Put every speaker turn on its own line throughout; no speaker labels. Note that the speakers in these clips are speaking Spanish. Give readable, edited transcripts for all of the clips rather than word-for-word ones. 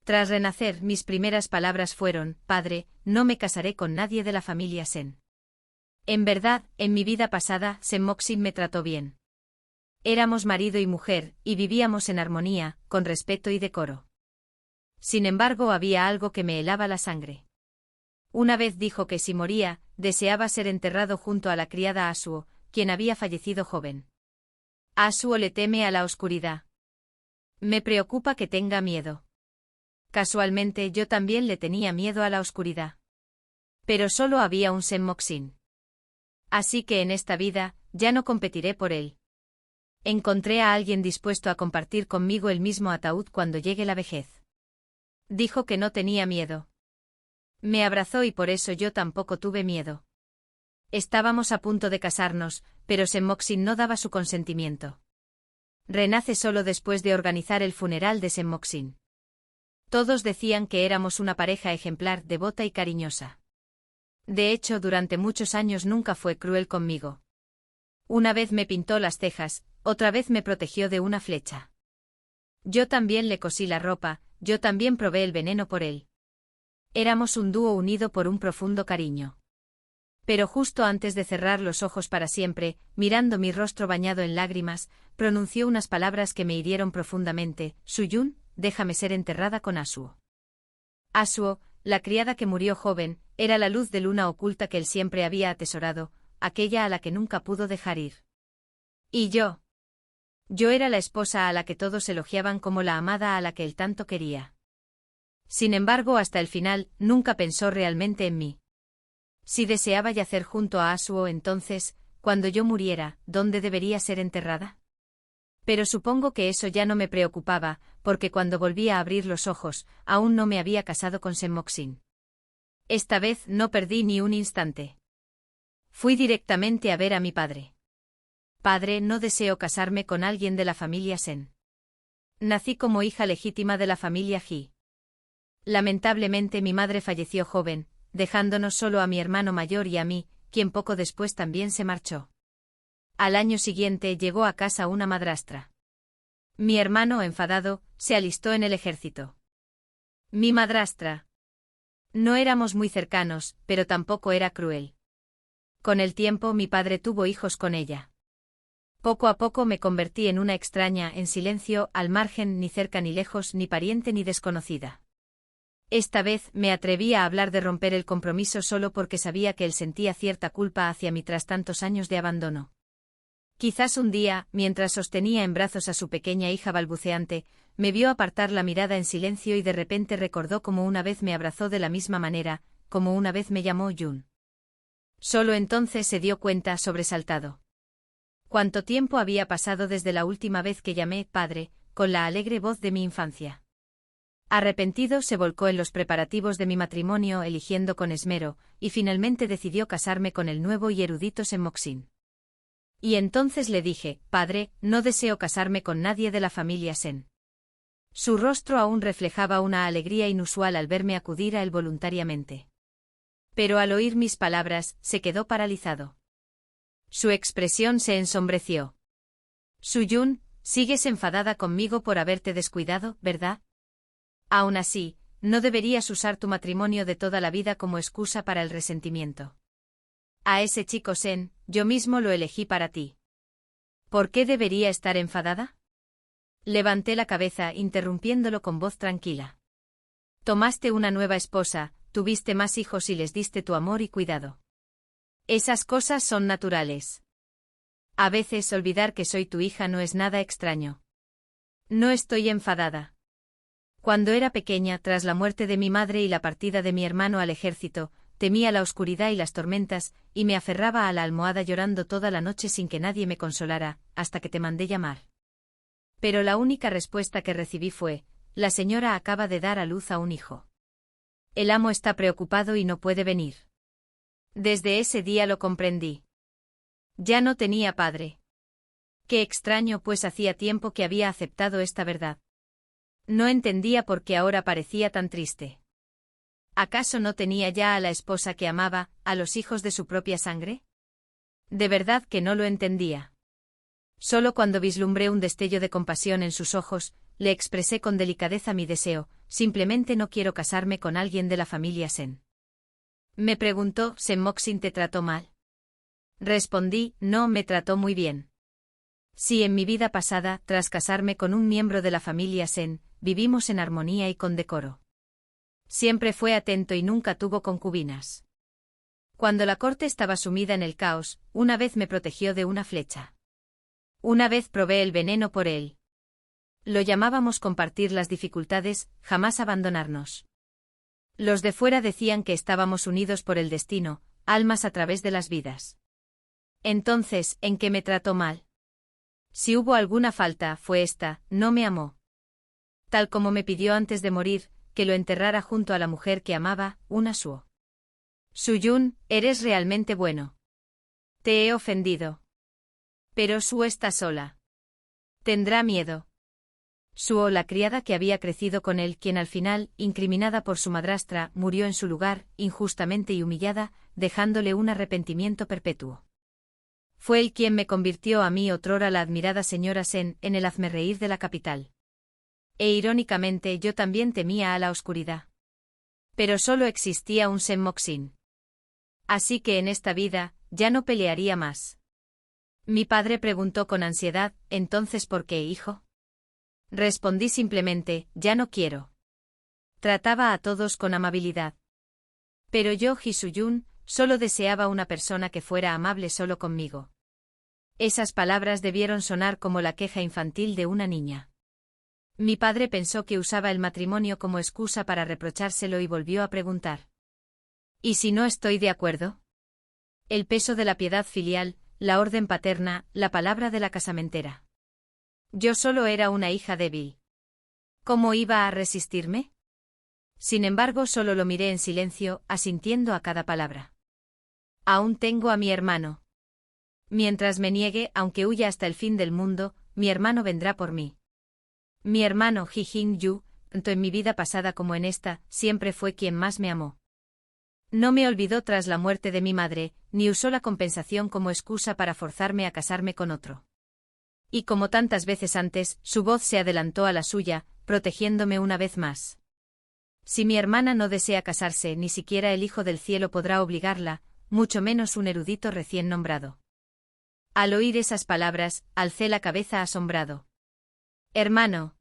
Tras renacer, mis primeras palabras fueron: Padre, no me casaré con nadie de la familia Sen. En verdad, en mi vida pasada, Sen Moxin me trató bien. Éramos marido y mujer, y vivíamos en armonía, con respeto y decoro. Sin embargo, había algo que me helaba la sangre. Una vez dijo que si moría, deseaba ser enterrado junto a la criada Asuo, quien había fallecido joven. Asuo le teme a la oscuridad. Me preocupa que tenga miedo. Casualmente yo también le tenía miedo a la oscuridad. Pero solo había un Sen Moxin. Así que en esta vida, ya no competiré por él. Encontré a alguien dispuesto a compartir conmigo el mismo ataúd cuando llegue la vejez. Dijo que no tenía miedo. Me abrazó y por eso yo tampoco tuve miedo. Estábamos a punto de casarnos, pero Sen Moxin no daba su consentimiento. Renace solo después de organizar el funeral de Sen Moxin. Todos decían que éramos una pareja ejemplar, devota y cariñosa. De hecho, durante muchos años nunca fue cruel conmigo. Una vez me pintó las cejas, otra vez me protegió de una flecha. Yo también le cosí la ropa, yo también probé el veneno por él. Éramos un dúo unido por un profundo cariño. Pero justo antes de cerrar los ojos para siempre, mirando mi rostro bañado en lágrimas, pronunció unas palabras que me hirieron profundamente: Suyun, déjame ser enterrada con Asuo. Asuo, la criada que murió joven, era la luz de luna oculta que él siempre había atesorado, aquella a la que nunca pudo dejar ir. ¿Y yo? Yo era la esposa a la que todos elogiaban como la amada a la que él tanto quería. Sin embargo, hasta el final, nunca pensó realmente en mí. Si deseaba yacer junto a Asuo, entonces, cuando yo muriera, ¿dónde debería ser enterrada? Pero supongo que eso ya no me preocupaba, porque cuando volví a abrir los ojos, aún no me había casado con Sen Moxin. Esta vez no perdí ni un instante. Fui directamente a ver a mi padre. Padre, no deseo casarme con alguien de la familia Sen. Nací como hija legítima de la familia Ji. Lamentablemente mi madre falleció joven, dejándonos solo a mi hermano mayor y a mí, quien poco después también se marchó. Al año siguiente llegó a casa una madrastra. Mi hermano, enfadado, se alistó en el ejército. Mi madrastra. No éramos muy cercanos, pero tampoco era cruel. Con el tiempo mi padre tuvo hijos con ella. Poco a poco me convertí en una extraña, en silencio, al margen, ni cerca ni lejos, ni pariente ni desconocida. Esta vez me atreví a hablar de romper el compromiso solo porque sabía que él sentía cierta culpa hacia mí tras tantos años de abandono. Quizás un día, mientras sostenía en brazos a su pequeña hija balbuceante, me vio apartar la mirada en silencio y de repente recordó cómo una vez me abrazó de la misma manera, como una vez me llamó Yun. Solo entonces se dio cuenta, sobresaltado. ¿Cuánto tiempo había pasado desde la última vez que llamé padre, con la alegre voz de mi infancia? Arrepentido, se volcó en los preparativos de mi matrimonio, eligiendo con esmero, y finalmente decidió casarme con el nuevo y erudito Sen Moxin. Y entonces le dije: Padre, no deseo casarme con nadie de la familia Sen. Su rostro aún reflejaba una alegría inusual al verme acudir a él voluntariamente. Pero al oír mis palabras, se quedó paralizado. Su expresión se ensombreció. Suyun, sigues enfadada conmigo por haberte descuidado, ¿verdad? Aún así, no deberías usar tu matrimonio de toda la vida como excusa para el resentimiento. A ese chico Sen, yo mismo lo elegí para ti. ¿Por qué debería estar enfadada? Levanté la cabeza, interrumpiéndolo con voz tranquila. Tomaste una nueva esposa, tuviste más hijos y les diste tu amor y cuidado. Esas cosas son naturales. A veces olvidar que soy tu hija no es nada extraño. No estoy enfadada. Cuando era pequeña, tras la muerte de mi madre y la partida de mi hermano al ejército, temía la oscuridad y las tormentas, y me aferraba a la almohada llorando toda la noche sin que nadie me consolara, hasta que te mandé llamar. Pero la única respuesta que recibí fue: la señora acaba de dar a luz a un hijo. El amo está preocupado y no puede venir. Desde ese día lo comprendí. Ya no tenía padre. Qué extraño, pues hacía tiempo que había aceptado esta verdad. No entendía por qué ahora parecía tan triste. ¿Acaso no tenía ya a la esposa que amaba, a los hijos de su propia sangre? De verdad que no lo entendía. Solo cuando vislumbré un destello de compasión en sus ojos, le expresé con delicadeza mi deseo: simplemente no quiero casarme con alguien de la familia Sen. Me preguntó, ¿Sen Moxin te trató mal? Respondí, no, me trató muy bien. Sí, en mi vida pasada, tras casarme con un miembro de la familia Sen, vivimos en armonía y con decoro. Siempre fue atento y nunca tuvo concubinas. Cuando la corte estaba sumida en el caos, una vez me protegió de una flecha. Una vez probé el veneno por él. Lo llamábamos compartir las dificultades, jamás abandonarnos. Los de fuera decían que estábamos unidos por el destino, almas a través de las vidas. Entonces, ¿en qué me trató mal? Si hubo alguna falta, fue esta, no me amó. Tal como me pidió antes de morir, que lo enterrara junto a la mujer que amaba, una Suo. Suyun, eres realmente bueno. Te he ofendido. Pero Suo está sola. Tendrá miedo. Suo, la criada que había crecido con él, quien al final, incriminada por su madrastra, murió en su lugar, injustamente y humillada, dejándole un arrepentimiento perpetuo. Fue él quien me convirtió a mí, otrora la admirada señora Sen, en el hazmerreír de la capital. E irónicamente yo también temía a la oscuridad. Pero solo existía un Sen Moxin. Así que en esta vida, ya no pelearía más. Mi padre preguntó con ansiedad, ¿entonces por qué, hijo? Respondí simplemente, ya no quiero. Trataba a todos con amabilidad. Pero yo, Hisuyun, solo deseaba una persona que fuera amable solo conmigo. Esas palabras debieron sonar como la queja infantil de una niña. Mi padre pensó que usaba el matrimonio como excusa para reprochárselo y volvió a preguntar. ¿Y si no estoy de acuerdo? El peso de la piedad filial, la orden paterna, la palabra de la casamentera. Yo solo era una hija débil. ¿Cómo iba a resistirme? Sin embargo, solo lo miré en silencio, asintiendo a cada palabra. Aún tengo a mi hermano. Mientras me niegue, aunque huya hasta el fin del mundo, mi hermano vendrá por mí. Mi hermano Ji-Jin-Yu, tanto en mi vida pasada como en esta, siempre fue quien más me amó. No me olvidó tras la muerte de mi madre, ni usó la compensación como excusa para forzarme a casarme con otro. Y como tantas veces antes, su voz se adelantó a la suya, protegiéndome una vez más. Si mi hermana no desea casarse, ni siquiera el Hijo del Cielo podrá obligarla, mucho menos un erudito recién nombrado. Al oír esas palabras, alcé la cabeza asombrado. Hermano.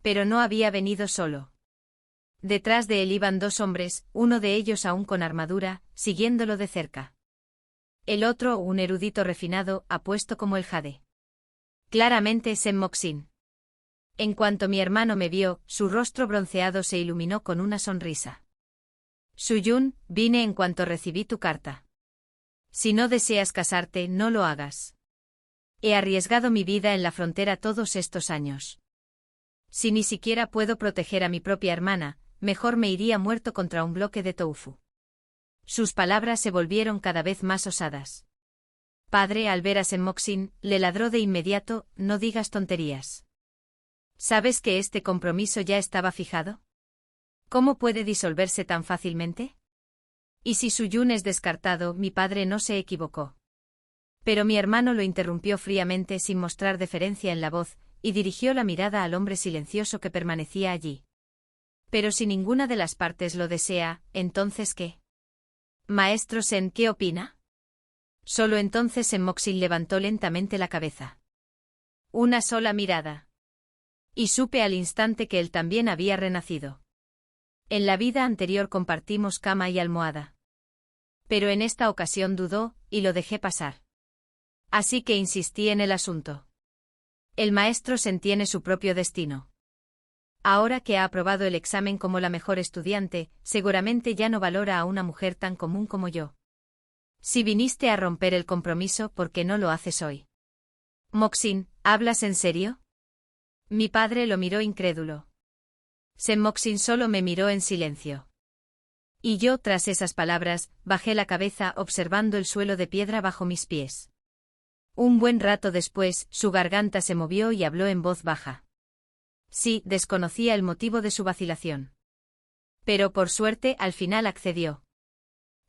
Pero no había venido solo. Detrás de él iban dos hombres, uno de ellos aún con armadura, siguiéndolo de cerca. El otro, un erudito refinado, apuesto como el jade. Claramente Sen Moxin. En cuanto mi hermano me vio, su rostro bronceado se iluminó con una sonrisa. Suyun, vine en cuanto recibí tu carta. Si no deseas casarte, no lo hagas. He arriesgado mi vida en la frontera todos estos años. Si ni siquiera puedo proteger a mi propia hermana, mejor me iría muerto contra un bloque de tofu. Sus palabras se volvieron cada vez más osadas. Padre, al ver a Sen Moxin, le ladró de inmediato, no digas tonterías. ¿Sabes que este compromiso ya estaba fijado? ¿Cómo puede disolverse tan fácilmente? Y si Suyun es descartado, mi padre no se equivocó. Pero mi hermano lo interrumpió fríamente sin mostrar deferencia en la voz, y dirigió la mirada al hombre silencioso que permanecía allí. Pero si ninguna de las partes lo desea, ¿entonces qué? Maestro Sen, ¿qué opina? Solo entonces Sen Moxin levantó lentamente la cabeza. Una sola mirada. Y supe al instante que él también había renacido. En la vida anterior compartimos cama y almohada. Pero en esta ocasión dudó, y lo dejé pasar. Así que insistí en el asunto. El maestro Sen tiene su propio destino. Ahora que ha aprobado el examen como la mejor estudiante, seguramente ya no valora a una mujer tan común como yo. Si viniste a romper el compromiso, ¿por qué no lo haces hoy? Moxin, ¿hablas en serio? Mi padre lo miró incrédulo. Sen Moxin solo me miró en silencio. Y yo, tras esas palabras, bajé la cabeza observando el suelo de piedra bajo mis pies. Un buen rato después, su garganta se movió y habló en voz baja. Sí, desconocía el motivo de su vacilación. Pero por suerte, al final accedió.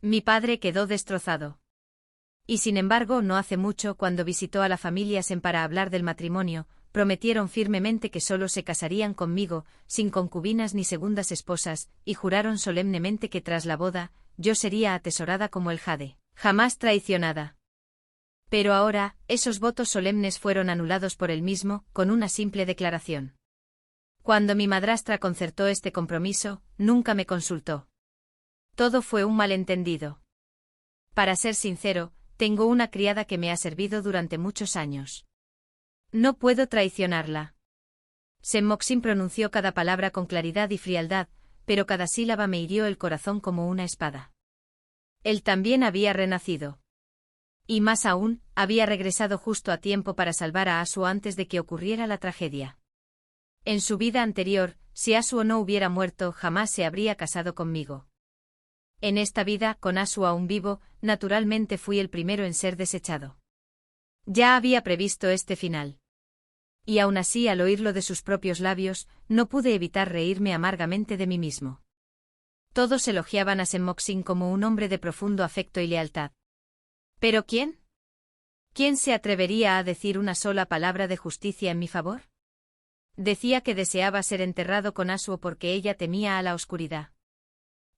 Mi padre quedó destrozado. Y sin embargo, no hace mucho, cuando visitó a la familia Sen para hablar del matrimonio, prometieron firmemente que solo se casarían conmigo, sin concubinas ni segundas esposas, y juraron solemnemente que tras la boda, yo sería atesorada como el jade, jamás traicionada. Pero ahora, esos votos solemnes fueron anulados por él mismo, con una simple declaración. Cuando mi madrastra concertó este compromiso, nunca me consultó. Todo fue un malentendido. Para ser sincero, tengo una criada que me ha servido durante muchos años. No puedo traicionarla. Senmoxin pronunció cada palabra con claridad y frialdad, pero cada sílaba me hirió el corazón como una espada. Él también había renacido. Y más aún, había regresado justo a tiempo para salvar a Asuo antes de que ocurriera la tragedia. En su vida anterior, si Asuo no hubiera muerto, jamás se habría casado conmigo. En esta vida, con Asuo aún vivo, naturalmente fui el primero en ser desechado. Ya había previsto este final. Y aún así, al oírlo de sus propios labios, no pude evitar reírme amargamente de mí mismo. Todos elogiaban a Senmoxin como un hombre de profundo afecto y lealtad. ¿Pero quién? ¿Quién se atrevería a decir una sola palabra de justicia en mi favor? Decía que deseaba ser enterrado con Asuo porque ella temía a la oscuridad.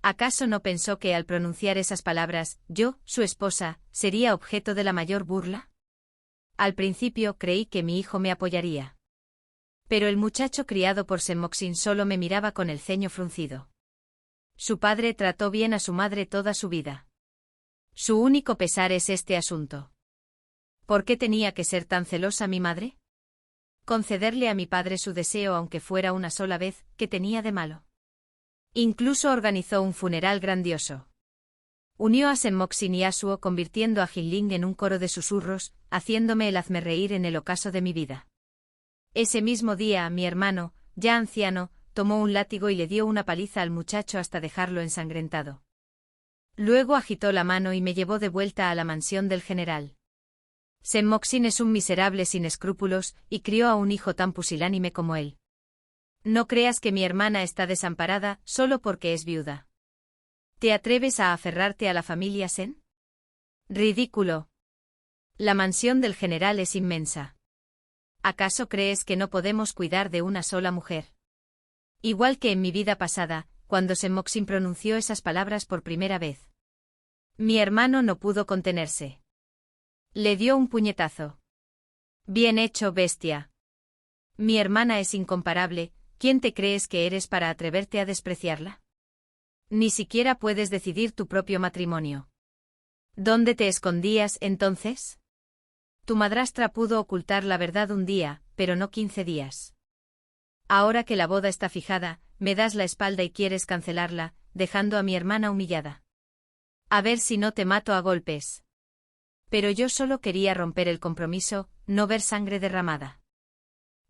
¿Acaso no pensó que al pronunciar esas palabras, yo, su esposa, sería objeto de la mayor burla? Al principio creí que mi hijo me apoyaría. Pero el muchacho criado por Senmoxin solo me miraba con el ceño fruncido. Su padre trató bien a su madre toda su vida. Su único pesar es este asunto. ¿Por qué tenía que ser tan celosa mi madre? Concederle a mi padre su deseo aunque fuera una sola vez, ¿qué tenía de malo? Incluso organizó un funeral grandioso. Unió a Senmoxin y Asuo convirtiendo a Jinling en un coro de susurros, haciéndome el hazmerreír en el ocaso de mi vida. Ese mismo día, mi hermano, ya anciano, tomó un látigo y le dio una paliza al muchacho hasta dejarlo ensangrentado. Luego agitó la mano y me llevó de vuelta a la mansión del general. Senmoxin es un miserable sin escrúpulos, y crió a un hijo tan pusilánime como él. No creas que mi hermana está desamparada solo porque es viuda. ¿Te atreves a aferrarte a la familia Sen? Ridículo. La mansión del general es inmensa. ¿Acaso crees que no podemos cuidar de una sola mujer? Igual que en mi vida pasada, cuando Senmoxin pronunció esas palabras por primera vez. Mi hermano no pudo contenerse. Le dio un puñetazo. Bien hecho, bestia. Mi hermana es incomparable, ¿quién te crees que eres para atreverte a despreciarla? Ni siquiera puedes decidir tu propio matrimonio. ¿Dónde te escondías entonces? Tu madrastra pudo ocultar la verdad un día, pero no 15 días. Ahora que la boda está fijada, me das la espalda y quieres cancelarla, dejando a mi hermana humillada. A ver si no te mato a golpes. Pero yo solo quería romper el compromiso, no ver sangre derramada.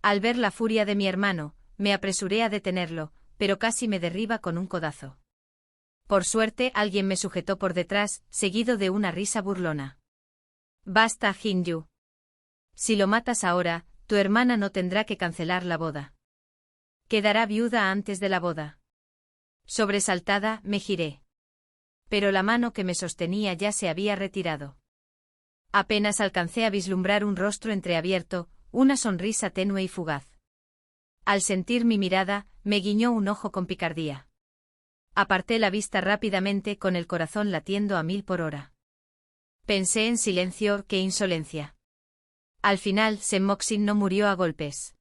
Al ver la furia de mi hermano, me apresuré a detenerlo, pero casi me derriba con un codazo. Por suerte, alguien me sujetó por detrás, seguido de una risa burlona. Basta, Jinyu. Si lo matas ahora, tu hermana no tendrá que cancelar la boda. Quedará viuda antes de la boda. Sobresaltada, me giré. Pero la mano que me sostenía ya se había retirado. Apenas alcancé a vislumbrar un rostro entreabierto, una sonrisa tenue y fugaz. Al sentir mi mirada, me guiñó un ojo con picardía. Aparté la vista rápidamente con el corazón latiendo a 1000 por hora. Pensé en silencio, qué insolencia. Al final, Senmoxin no murió a golpes.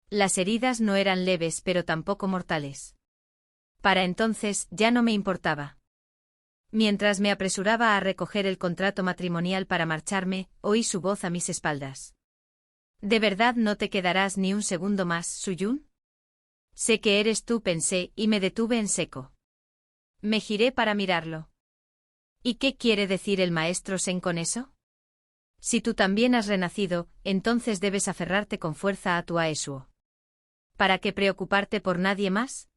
Las heridas no eran leves pero tampoco mortales. Para entonces, ya no me importaba. Mientras me apresuraba a recoger el contrato matrimonial para marcharme, oí su voz a mis espaldas. ¿De verdad no te quedarás ni un segundo más, Suyun? Sé que eres tú, pensé, y me detuve en seco. Me giré para mirarlo. ¿Y qué quiere decir el maestro Sen con eso? Si tú también has renacido, entonces debes aferrarte con fuerza a tu Aesuo. ¿Para qué preocuparte por nadie más?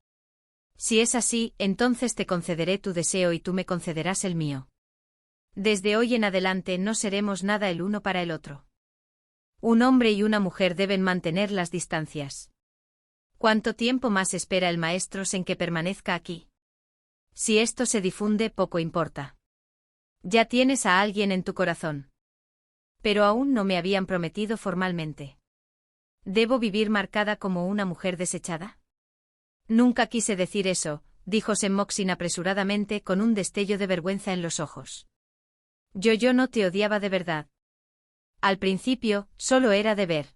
Si es así, entonces te concederé tu deseo y tú me concederás el mío. Desde hoy en adelante no seremos nada el uno para el otro. Un hombre y una mujer deben mantener las distancias. ¿Cuánto tiempo más espera el maestro Sen que permanezca aquí? Si esto se difunde, poco importa. Ya tienes a alguien en tu corazón. Pero aún no me habían prometido formalmente. ¿Debo vivir marcada como una mujer desechada? Nunca quise decir eso, dijo Senmoxin apresuradamente con un destello de vergüenza en los ojos. Yo no te odiaba de verdad. Al principio, solo era de ver.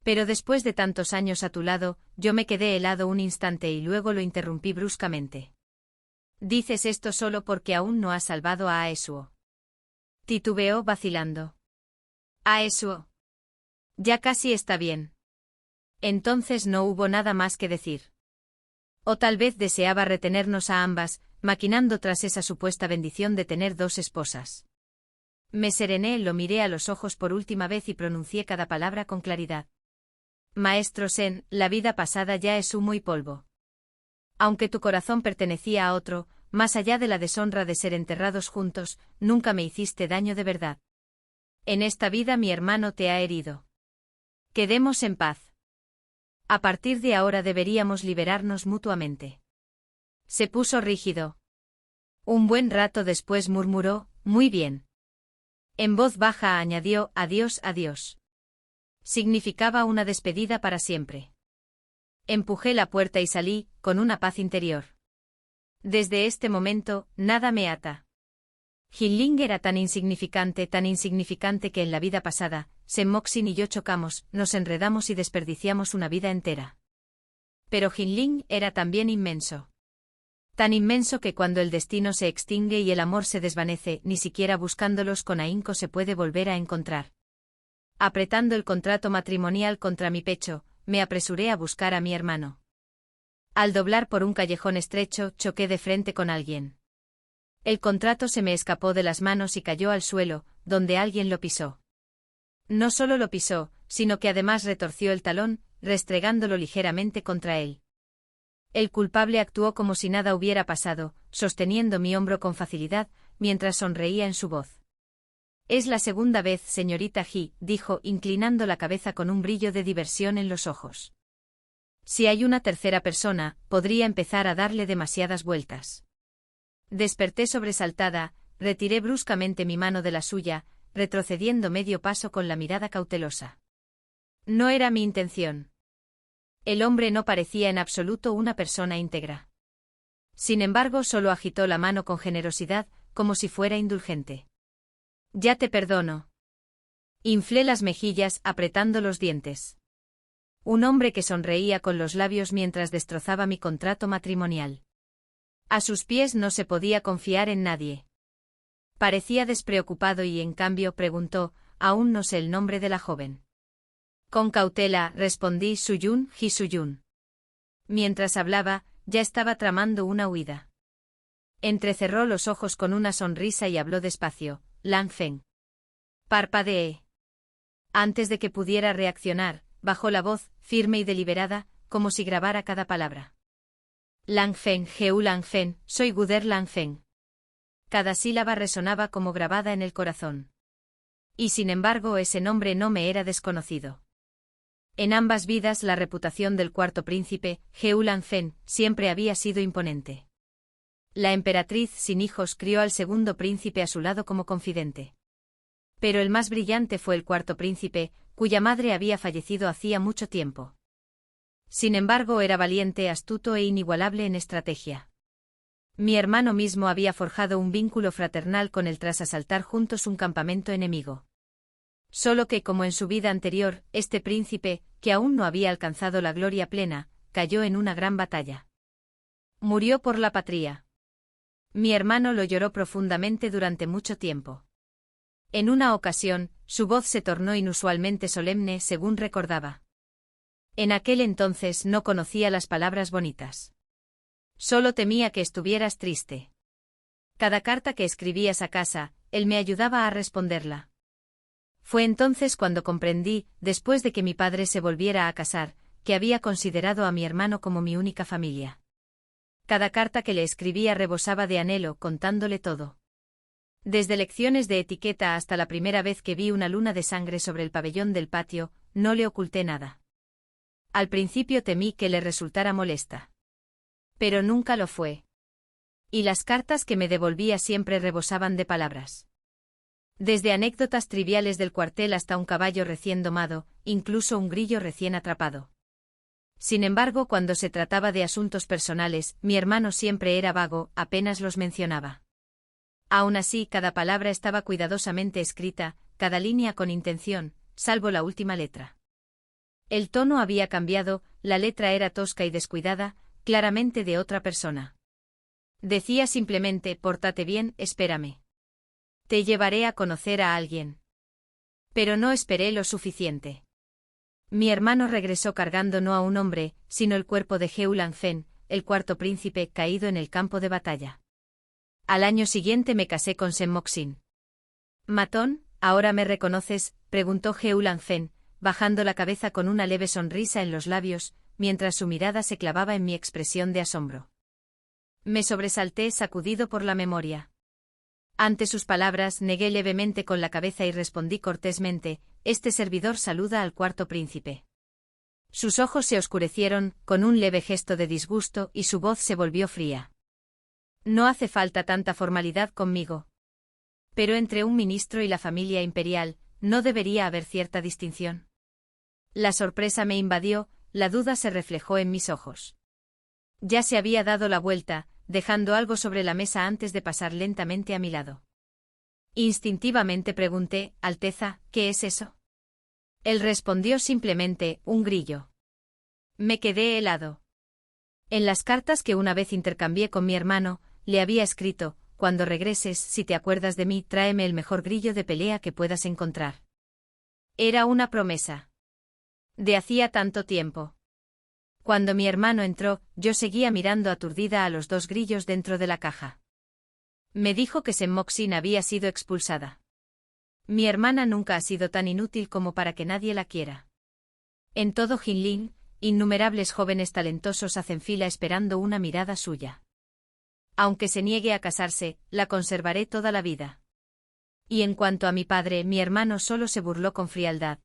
Pero después de tantos años a tu lado, yo me quedé helado un instante y luego lo interrumpí bruscamente. Dices esto solo porque aún no has salvado a Aesuo. Titubeó vacilando. Aesuo. Ya casi está bien. Entonces no hubo nada más que decir. O tal vez deseaba retenernos a ambas, maquinando tras esa supuesta bendición de tener dos esposas. Me serené, lo miré a los ojos por última vez y pronuncié cada palabra con claridad. Maestro Sen, la vida pasada ya es humo y polvo. Aunque tu corazón pertenecía a otro, más allá de la deshonra de ser enterrados juntos, nunca me hiciste daño de verdad. En esta vida mi hermano te ha herido. Quedemos en paz. A partir de ahora deberíamos liberarnos mutuamente. Se puso rígido. Un buen rato después murmuró, muy bien. En voz baja añadió, adiós, adiós. Significaba una despedida para siempre. Empujé la puerta y salí, con una paz interior. Desde este momento, nada me ata. Jinling era tan insignificante que en la vida pasada, Senmoxin y yo chocamos, nos enredamos y desperdiciamos una vida entera. Pero Jinling era también inmenso. Tan inmenso que cuando el destino se extingue y el amor se desvanece, ni siquiera buscándolos con ahínco se puede volver a encontrar. Apretando el contrato matrimonial contra mi pecho, me apresuré a buscar a mi hermano. Al doblar por un callejón estrecho, choqué de frente con alguien. El contrato se me escapó de las manos y cayó al suelo, donde alguien lo pisó. No solo lo pisó, sino que además retorció el talón, restregándolo ligeramente contra él. El culpable actuó como si nada hubiera pasado, sosteniendo mi hombro con facilidad, mientras sonreía en su voz. Es la segunda vez, señorita Ji, dijo, inclinando la cabeza con un brillo de diversión en los ojos. Si hay una tercera persona, podría empezar a darle demasiadas vueltas. Desperté sobresaltada, retiré bruscamente mi mano de la suya, retrocediendo medio paso con la mirada cautelosa. No era mi intención. El hombre no parecía en absoluto una persona íntegra. Sin embargo, solo agitó la mano con generosidad, como si fuera indulgente. Ya te perdono. Inflé las mejillas, apretando los dientes. Un hombre que sonreía con los labios mientras destrozaba mi contrato matrimonial. A sus pies no se podía confiar en nadie. Parecía despreocupado y en cambio preguntó, aún no sé el nombre de la joven. Con cautela, respondí, Suyun, Ji Suyun. Mientras hablaba, ya estaba tramando una huida. Entrecerró los ojos con una sonrisa y habló despacio, Lang Feng. Parpadeé. Antes de que pudiera reaccionar, bajó la voz, firme y deliberada, como si grabara cada palabra. Lang Feng, Geu Lang Feng, soy Guder Lang Feng. Cada sílaba resonaba como grabada en el corazón. Y sin embargo ese nombre no me era desconocido. En ambas vidas la reputación del cuarto príncipe, Geu Lang Feng, siempre había sido imponente. La emperatriz sin hijos crió al segundo príncipe a su lado como confidente. Pero el más brillante fue el cuarto príncipe, cuya madre había fallecido hacía mucho tiempo. Sin embargo era valiente, astuto e inigualable en estrategia. Mi hermano mismo había forjado un vínculo fraternal con él tras asaltar juntos un campamento enemigo. Solo que, como en su vida anterior, este príncipe, que aún no había alcanzado la gloria plena, cayó en una gran batalla. Murió por la patria. Mi hermano lo lloró profundamente durante mucho tiempo. En una ocasión, su voz se tornó inusualmente solemne según recordaba. En aquel entonces no conocía las palabras bonitas. Solo temía que estuvieras triste. Cada carta que escribías a casa, él me ayudaba a responderla. Fue entonces cuando comprendí, después de que mi padre se volviera a casar, que había considerado a mi hermano como mi única familia. Cada carta que le escribía rebosaba de anhelo, contándole todo. Desde lecciones de etiqueta hasta la primera vez que vi una luna de sangre sobre el pabellón del patio, no le oculté nada. Al principio temí que le resultara molesta. Pero nunca lo fue. Y las cartas que me devolvía siempre rebosaban de palabras. Desde anécdotas triviales del cuartel hasta un caballo recién domado, incluso un grillo recién atrapado. Sin embargo, cuando se trataba de asuntos personales, mi hermano siempre era vago, apenas los mencionaba. Aún así, cada palabra estaba cuidadosamente escrita, cada línea con intención, salvo la última letra. El tono había cambiado, la letra era tosca y descuidada, claramente de otra persona. Decía simplemente: pórtate bien, espérame. Te llevaré a conocer a alguien. Pero no esperé lo suficiente. Mi hermano regresó cargando no a un hombre, sino el cuerpo de Hewlett Fen, el cuarto príncipe, caído en el campo de batalla. Al año siguiente me casé con Senmoxin. «Matón, ¿ahora me reconoces?», preguntó Hewlett Fen, bajando la cabeza con una leve sonrisa en los labios, mientras su mirada se clavaba en mi expresión de asombro. Me sobresalté, sacudido por la memoria. Ante sus palabras, negué levemente con la cabeza y respondí cortésmente: «Este servidor saluda al cuarto príncipe». Sus ojos se oscurecieron, con un leve gesto de disgusto, y su voz se volvió fría. «No hace falta tanta formalidad conmigo. Pero entre un ministro y la familia imperial, ¿no debería haber cierta distinción?». La sorpresa me invadió, la duda se reflejó en mis ojos. Ya se había dado la vuelta, dejando algo sobre la mesa antes de pasar lentamente a mi lado. Instintivamente pregunté: «Alteza, ¿qué es eso?». Él respondió simplemente: «Un grillo». Me quedé helado. En las cartas que una vez intercambié con mi hermano, le había escrito: «Cuando regreses, si te acuerdas de mí, tráeme el mejor grillo de pelea que puedas encontrar». Era una promesa. De hacía tanto tiempo. Cuando mi hermano entró, yo seguía mirando aturdida a los dos grillos dentro de la caja. Me dijo que Senmoxin había sido expulsada. Mi hermana nunca ha sido tan inútil como para que nadie la quiera. En todo Jinlin, innumerables jóvenes talentosos hacen fila esperando una mirada suya. Aunque se niegue a casarse, la conservaré toda la vida. Y en cuanto a mi padre, mi hermano solo se burló con frialdad.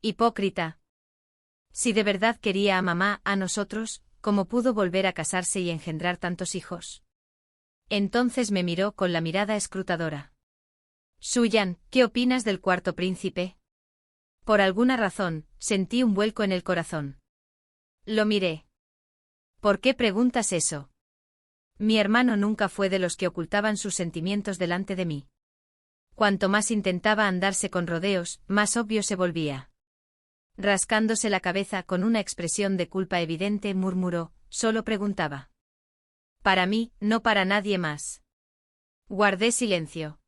Hipócrita. Si de verdad quería a mamá, a nosotros, ¿cómo pudo volver a casarse y engendrar tantos hijos? Entonces me miró con la mirada escrutadora. «Suyan, ¿qué opinas del cuarto príncipe?». Por alguna razón, sentí un vuelco en el corazón. Lo miré. «¿Por qué preguntas eso?». Mi hermano nunca fue de los que ocultaban sus sentimientos delante de mí. Cuanto más intentaba andarse con rodeos, más obvio se volvía. Rascándose la cabeza con una expresión de culpa evidente, murmuró: «Solo preguntaba. Para mí, no para nadie más». Guardé silencio.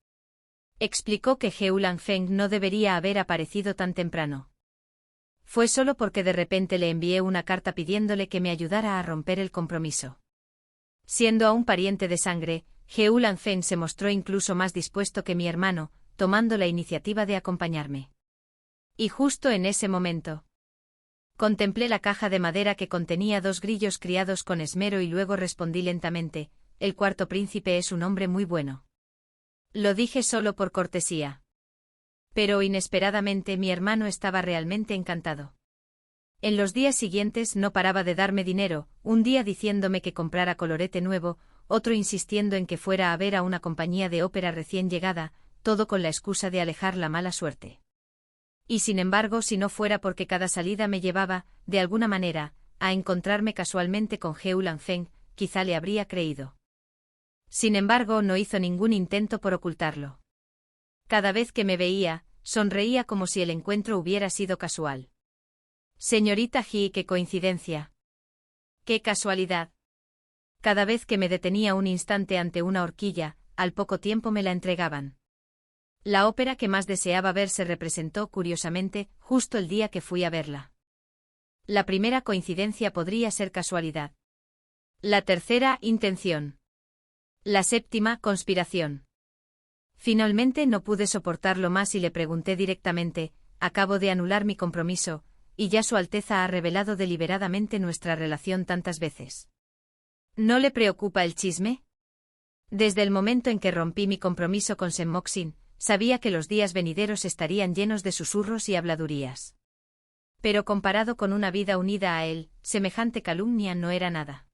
Explicó que Hewlett Fen no debería haber aparecido tan temprano. Fue solo porque de repente le envié una carta pidiéndole que me ayudara a romper el compromiso. Siendo aún pariente de sangre, Hewlett Fen se mostró incluso más dispuesto que mi hermano, tomando la iniciativa de acompañarme. Y justo en ese momento, contemplé la caja de madera que contenía dos grillos criados con esmero y luego respondí lentamente: «El cuarto príncipe es un hombre muy bueno». Lo dije solo por cortesía. Pero inesperadamente mi hermano estaba realmente encantado. En los días siguientes no paraba de darme dinero, un día diciéndome que comprara colorete nuevo, otro insistiendo en que fuera a ver a una compañía de ópera recién llegada, todo con la excusa de alejar la mala suerte. Y sin embargo, si no fuera porque cada salida me llevaba, de alguna manera, a encontrarme casualmente con Hewlett Fen, quizá le habría creído. Sin embargo, no hizo ningún intento por ocultarlo. Cada vez que me veía, sonreía como si el encuentro hubiera sido casual. «Señorita He, qué coincidencia. Qué casualidad». Cada vez que me detenía un instante ante una horquilla, al poco tiempo me la entregaban. La ópera que más deseaba ver se representó, curiosamente, justo el día que fui a verla. La primera coincidencia podría ser casualidad. La tercera, intención. La séptima, conspiración. Finalmente no pude soportarlo más y le pregunté directamente: «Acabo de anular mi compromiso, y ya Su Alteza ha revelado deliberadamente nuestra relación tantas veces. ¿No le preocupa el chisme?». Desde el momento en que rompí mi compromiso con Senmoxin, sabía que los días venideros estarían llenos de susurros y habladurías. Pero comparado con una vida unida a él, semejante calumnia no era nada.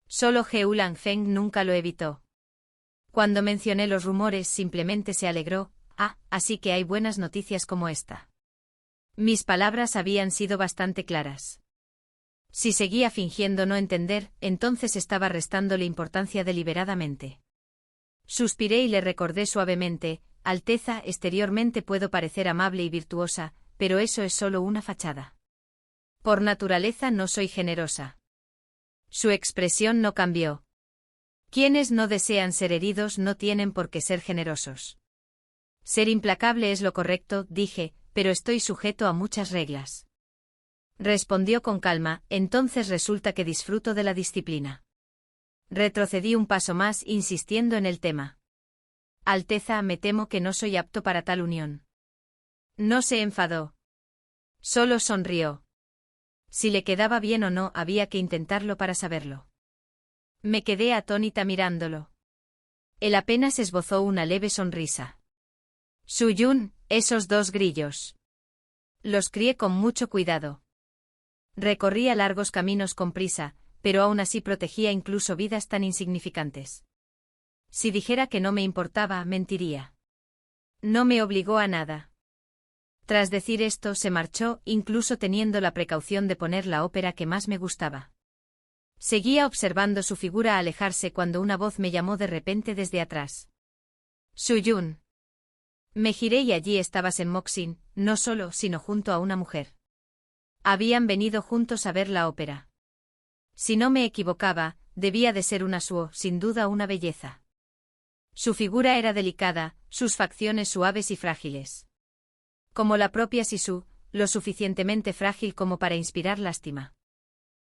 Solo Hewlett Fen nunca lo evitó. Cuando mencioné los rumores simplemente se alegró, Ah, así que hay buenas noticias como esta. Mis palabras habían sido bastante claras. Si seguía fingiendo no entender, entonces estaba restándole importancia deliberadamente. Suspiré y le recordé suavemente: Alteza, exteriormente puedo parecer amable y virtuosa, pero eso es solo una fachada. Por naturaleza no soy generosa. Su expresión no cambió. Quienes no desean ser heridos no tienen por qué ser generosos. Ser implacable es lo correcto, dije, pero estoy sujeto a muchas reglas. Respondió con calma: entonces resulta que disfruto de la disciplina. Retrocedí un paso más, insistiendo en el tema. Alteza, me temo que no soy apto para tal unión. No se enfadó. Solo sonrió. Si le quedaba bien o no, había que intentarlo para saberlo. Me quedé atónita mirándolo. Él apenas esbozó una leve sonrisa. Suyun, esos 2 grillos. Los crié con mucho cuidado. Recorría largos caminos con prisa, pero aún así protegía incluso vidas tan insignificantes. Si dijera que no me importaba, mentiría. No me obligó a nada. Tras decir esto, se marchó, incluso teniendo la precaución de poner la ópera que más me gustaba. Seguía observando su figura alejarse cuando una voz me llamó de repente desde atrás. Suyun. Me giré y allí estaba Senmoxin, no solo, sino junto a una mujer. Habían venido juntos a ver la ópera. Si no me equivocaba, debía de ser una Suo, sin duda una belleza. Su figura era delicada, sus facciones suaves y frágiles. Como la propia Sisu, lo suficientemente frágil como para inspirar lástima.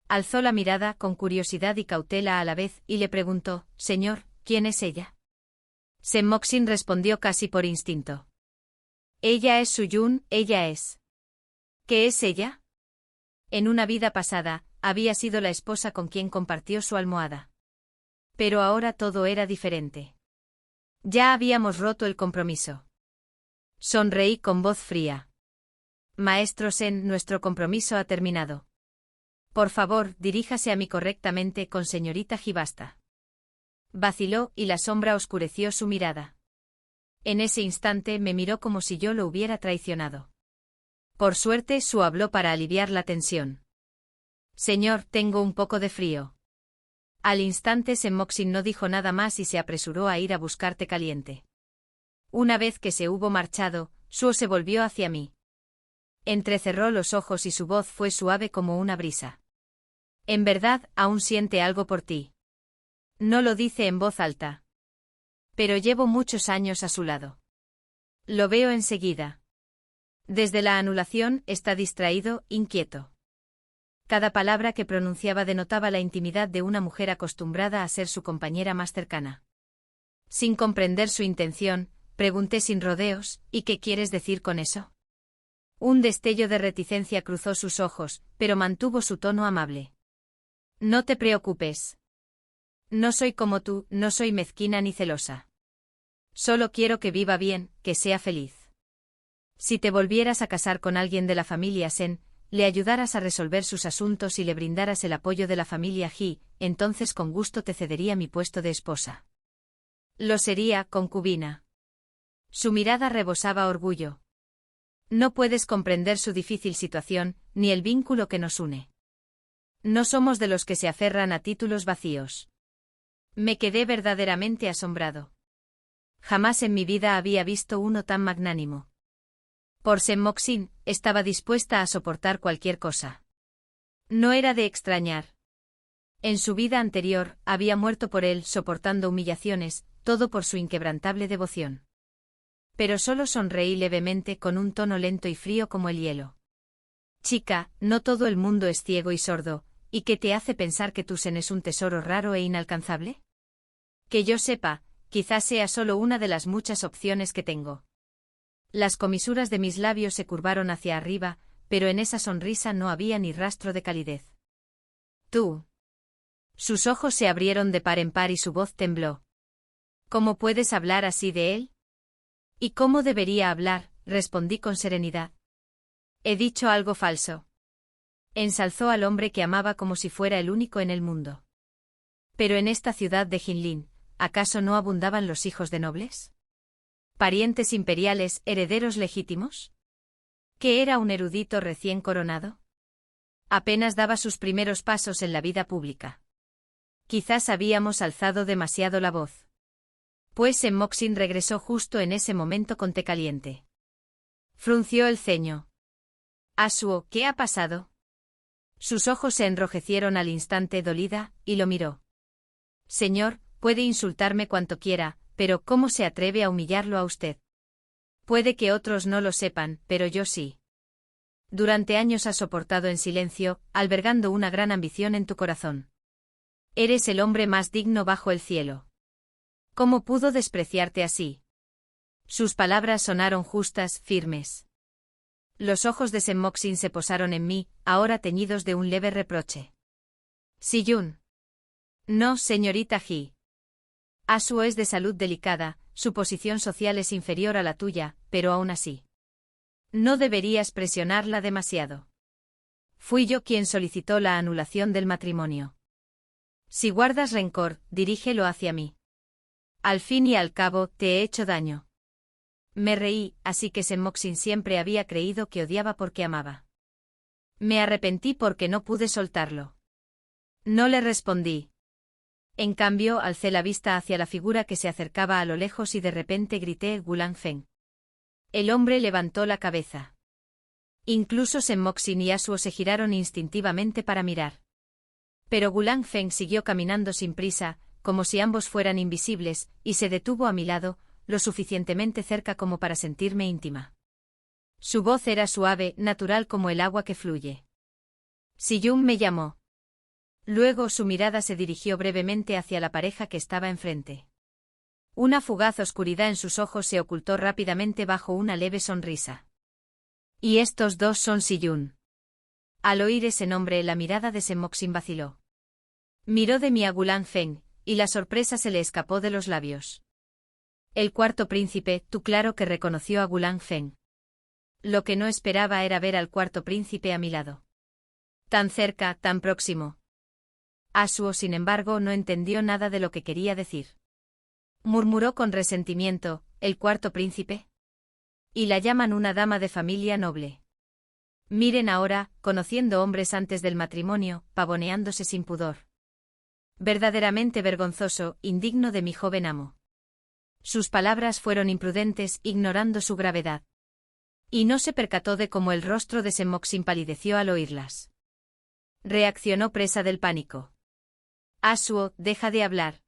Alzó la mirada con curiosidad y cautela a la vez y le preguntó: Señor, ¿quién es ella? Senmoxin respondió casi por instinto. Ella es Suyun, ella es. ¿Qué es ella? En una vida pasada, había sido la esposa con quien compartió su almohada. Pero ahora todo era diferente. Ya habíamos roto el compromiso. Sonreí con voz fría. Maestro Sen, nuestro compromiso ha terminado. Por favor, diríjase a mí correctamente con señorita Hibasta. Vaciló y la sombra oscureció su mirada. En ese instante me miró como si yo lo hubiera traicionado. Por suerte, Su habló para aliviar la tensión. Señor, tengo un poco de frío. Al instante Senmoxin no dijo nada más y se apresuró a ir a buscar té caliente. Una vez que se hubo marchado, Suo se volvió hacia mí. Entrecerró los ojos y su voz fue suave como una brisa. En verdad, aún siente algo por ti. No lo dice en voz alta. Pero llevo muchos años a su lado. Lo veo enseguida. Desde la anulación, está distraído, inquieto. Cada palabra que pronunciaba denotaba la intimidad de una mujer acostumbrada a ser su compañera más cercana. Sin comprender su intención, pregunté sin rodeos: ¿y qué quieres decir con eso? Un destello de reticencia cruzó sus ojos, pero mantuvo su tono amable. No te preocupes. No soy como tú, no soy mezquina ni celosa. Solo quiero que viva bien, que sea feliz. Si te volvieras a casar con alguien de la familia Sen, le ayudaras a resolver sus asuntos y le brindaras el apoyo de la familia Ji, entonces con gusto te cedería mi puesto de esposa. Lo sería, concubina. Su mirada rebosaba orgullo. No puedes comprender su difícil situación, ni el vínculo que nos une. No somos de los que se aferran a títulos vacíos. Me quedé verdaderamente asombrado. Jamás en mi vida había visto uno tan magnánimo. Por Senmoxin, estaba dispuesta a soportar cualquier cosa. No era de extrañar. En su vida anterior, había muerto por él soportando humillaciones, todo por su inquebrantable devoción. Pero solo sonreí levemente con un tono lento y frío como el hielo. Chica, no todo el mundo es ciego y sordo, ¿y qué te hace pensar que tu Sen es un tesoro raro e inalcanzable? Que yo sepa, quizás sea solo una de las muchas opciones que tengo. Las comisuras de mis labios se curvaron hacia arriba, pero en esa sonrisa no había ni rastro de calidez. Tú. Sus ojos se abrieron de par en par y su voz tembló. ¿Cómo puedes hablar así de él? ¿Y cómo debería hablar? Respondí con serenidad. He dicho algo falso. Ensalzó al hombre que amaba como si fuera el único en el mundo. Pero en esta ciudad de Jinlin, ¿acaso no abundaban los hijos de nobles? ¿Parientes imperiales, herederos legítimos? ¿Que era un erudito recién coronado? Apenas daba sus primeros pasos en la vida pública. Quizás habíamos alzado demasiado la voz. Pues Senmoxin regresó justo en ese momento con té caliente. Frunció el ceño. Asuo, ¿qué ha pasado? Sus ojos se enrojecieron al instante dolida, y lo miró. Señor, puede insultarme cuanto quiera, pero ¿cómo se atreve a humillarlo a usted? Puede que otros no lo sepan, pero yo sí. Durante años has soportado en silencio, albergando una gran ambición en tu corazón. Eres el hombre más digno bajo el cielo. ¿Cómo pudo despreciarte así? Sus palabras sonaron justas, firmes. Los ojos de Senmoxin se posaron en mí, ahora teñidos de un leve reproche. Siyun. No, señorita Ji. Asuo es de salud delicada, su posición social es inferior a la tuya, pero aún así. No deberías presionarla demasiado. Fui yo quien solicitó la anulación del matrimonio. Si guardas rencor, dirígelo hacia mí. Al fin y al cabo, te he hecho daño. Me reí, así que Senmoxin siempre había creído que odiaba porque amaba. Me arrepentí porque no pude soltarlo. No le respondí. En cambio, alcé la vista hacia la figura que se acercaba a lo lejos y de repente grité Gulan Feng. El hombre levantó la cabeza. Incluso Senmoxin y Asuo se giraron instintivamente para mirar. Pero Gulan Feng siguió caminando sin prisa, como si ambos fueran invisibles, y se detuvo a mi lado, lo suficientemente cerca como para sentirme íntima. Su voz era suave, natural como el agua que fluye. Siyun me llamó. Luego su mirada se dirigió brevemente hacia la pareja que estaba enfrente. Una fugaz oscuridad en sus ojos se ocultó rápidamente bajo una leve sonrisa. Y estos dos son Siyun. Al oír ese nombre, la mirada de Senmoxin vaciló. Miró de mí a Gulan Feng, y la sorpresa se le escapó de los labios. El cuarto príncipe, tú claro que reconoció a Gulan Feng. Lo que no esperaba era ver al cuarto príncipe a mi lado. Tan cerca, tan próximo. Asuo, sin embargo, no entendió nada de lo que quería decir. Murmuró con resentimiento, ¿el cuarto príncipe? Y la llaman una dama de familia noble. Miren ahora, conociendo hombres antes del matrimonio, pavoneándose sin pudor. Verdaderamente vergonzoso, indigno de mi joven amo. Sus palabras fueron imprudentes, ignorando su gravedad. Y no se percató de cómo el rostro de Senmoxin palideció al oírlas. Reaccionó presa del pánico. Asuo, deja de hablar.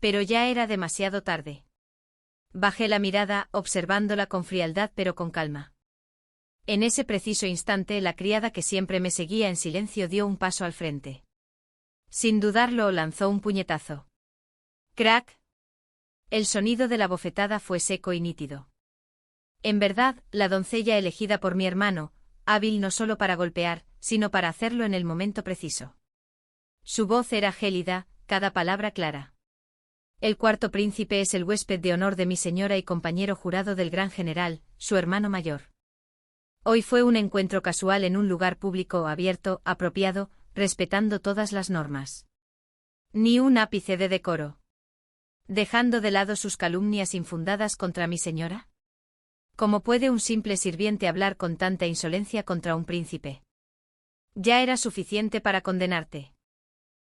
Pero ya era demasiado tarde. Bajé la mirada, observándola con frialdad pero con calma. En ese preciso instante la criada que siempre me seguía en silencio dio un paso al frente. Sin dudarlo lanzó un puñetazo. ¡Crack! El sonido de la bofetada fue seco y nítido. En verdad, la doncella elegida por mi hermano, hábil no solo para golpear, sino para hacerlo en el momento preciso. Su voz era gélida, cada palabra clara. El cuarto príncipe es el huésped de honor de mi señora y compañero jurado del gran general, su hermano mayor. Hoy fue un encuentro casual en un lugar público abierto, apropiado, respetando todas las normas. Ni un ápice de decoro. Dejando de lado sus calumnias infundadas contra mi señora. ¿Cómo puede un simple sirviente hablar con tanta insolencia contra un príncipe? Ya era suficiente para condenarte.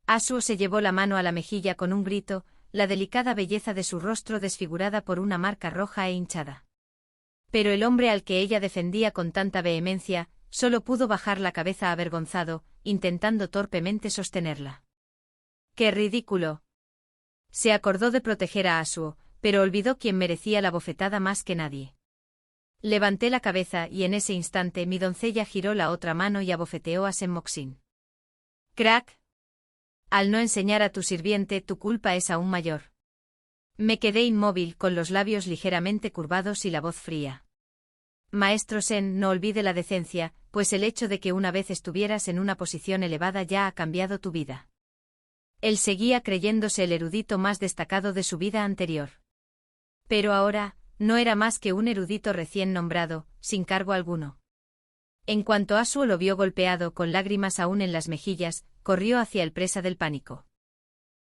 Asuo se llevó la mano a la mejilla con un grito, la delicada belleza de su rostro desfigurada por una marca roja e hinchada. Pero el hombre al que ella defendía con tanta vehemencia, solo pudo bajar la cabeza avergonzado, intentando torpemente sostenerla. ¡Qué ridículo! Se acordó de proteger a Asuo, pero olvidó quién merecía la bofetada más que nadie. Levanté la cabeza y en ese instante mi doncella giró la otra mano y abofeteó a Senmoxin. ¡Crack! Al no enseñar a tu sirviente, tu culpa es aún mayor. Me quedé inmóvil con los labios ligeramente curvados y la voz fría. Maestro Sen, no olvide la decencia, pues el hecho de que una vez estuvieras en una posición elevada ya ha cambiado tu vida. Él seguía creyéndose el erudito más destacado de su vida anterior. Pero ahora, no era más que un erudito recién nombrado, sin cargo alguno. En cuanto Asuo lo vio golpeado con lágrimas aún en las mejillas, corrió hacia el presa del pánico.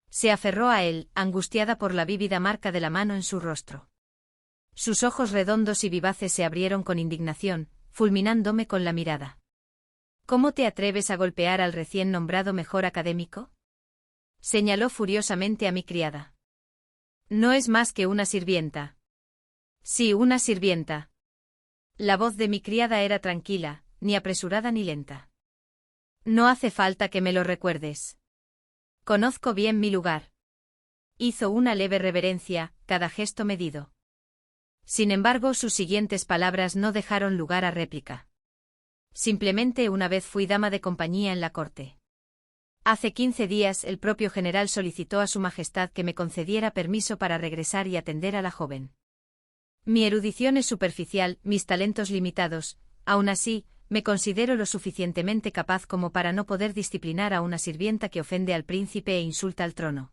Se aferró a él, angustiada por la vívida marca de la mano en su rostro. Sus ojos redondos y vivaces se abrieron con indignación, fulminándome con la mirada. ¿Cómo te atreves a golpear al recién nombrado mejor académico? Señaló furiosamente a mi criada. No es más que una sirvienta. Sí, una sirvienta. La voz de mi criada era tranquila, ni apresurada ni lenta. No hace falta que me lo recuerdes. Conozco bien mi lugar. Hizo una leve reverencia, cada gesto medido. Sin embargo, sus siguientes palabras no dejaron lugar a réplica. Simplemente una vez fui dama de compañía en la corte. Hace 15 días el propio general solicitó a su majestad que me concediera permiso para regresar y atender a la joven. Mi erudición es superficial, mis talentos limitados, aún así, me considero lo suficientemente capaz como para no poder disciplinar a una sirvienta que ofende al príncipe e insulta al trono.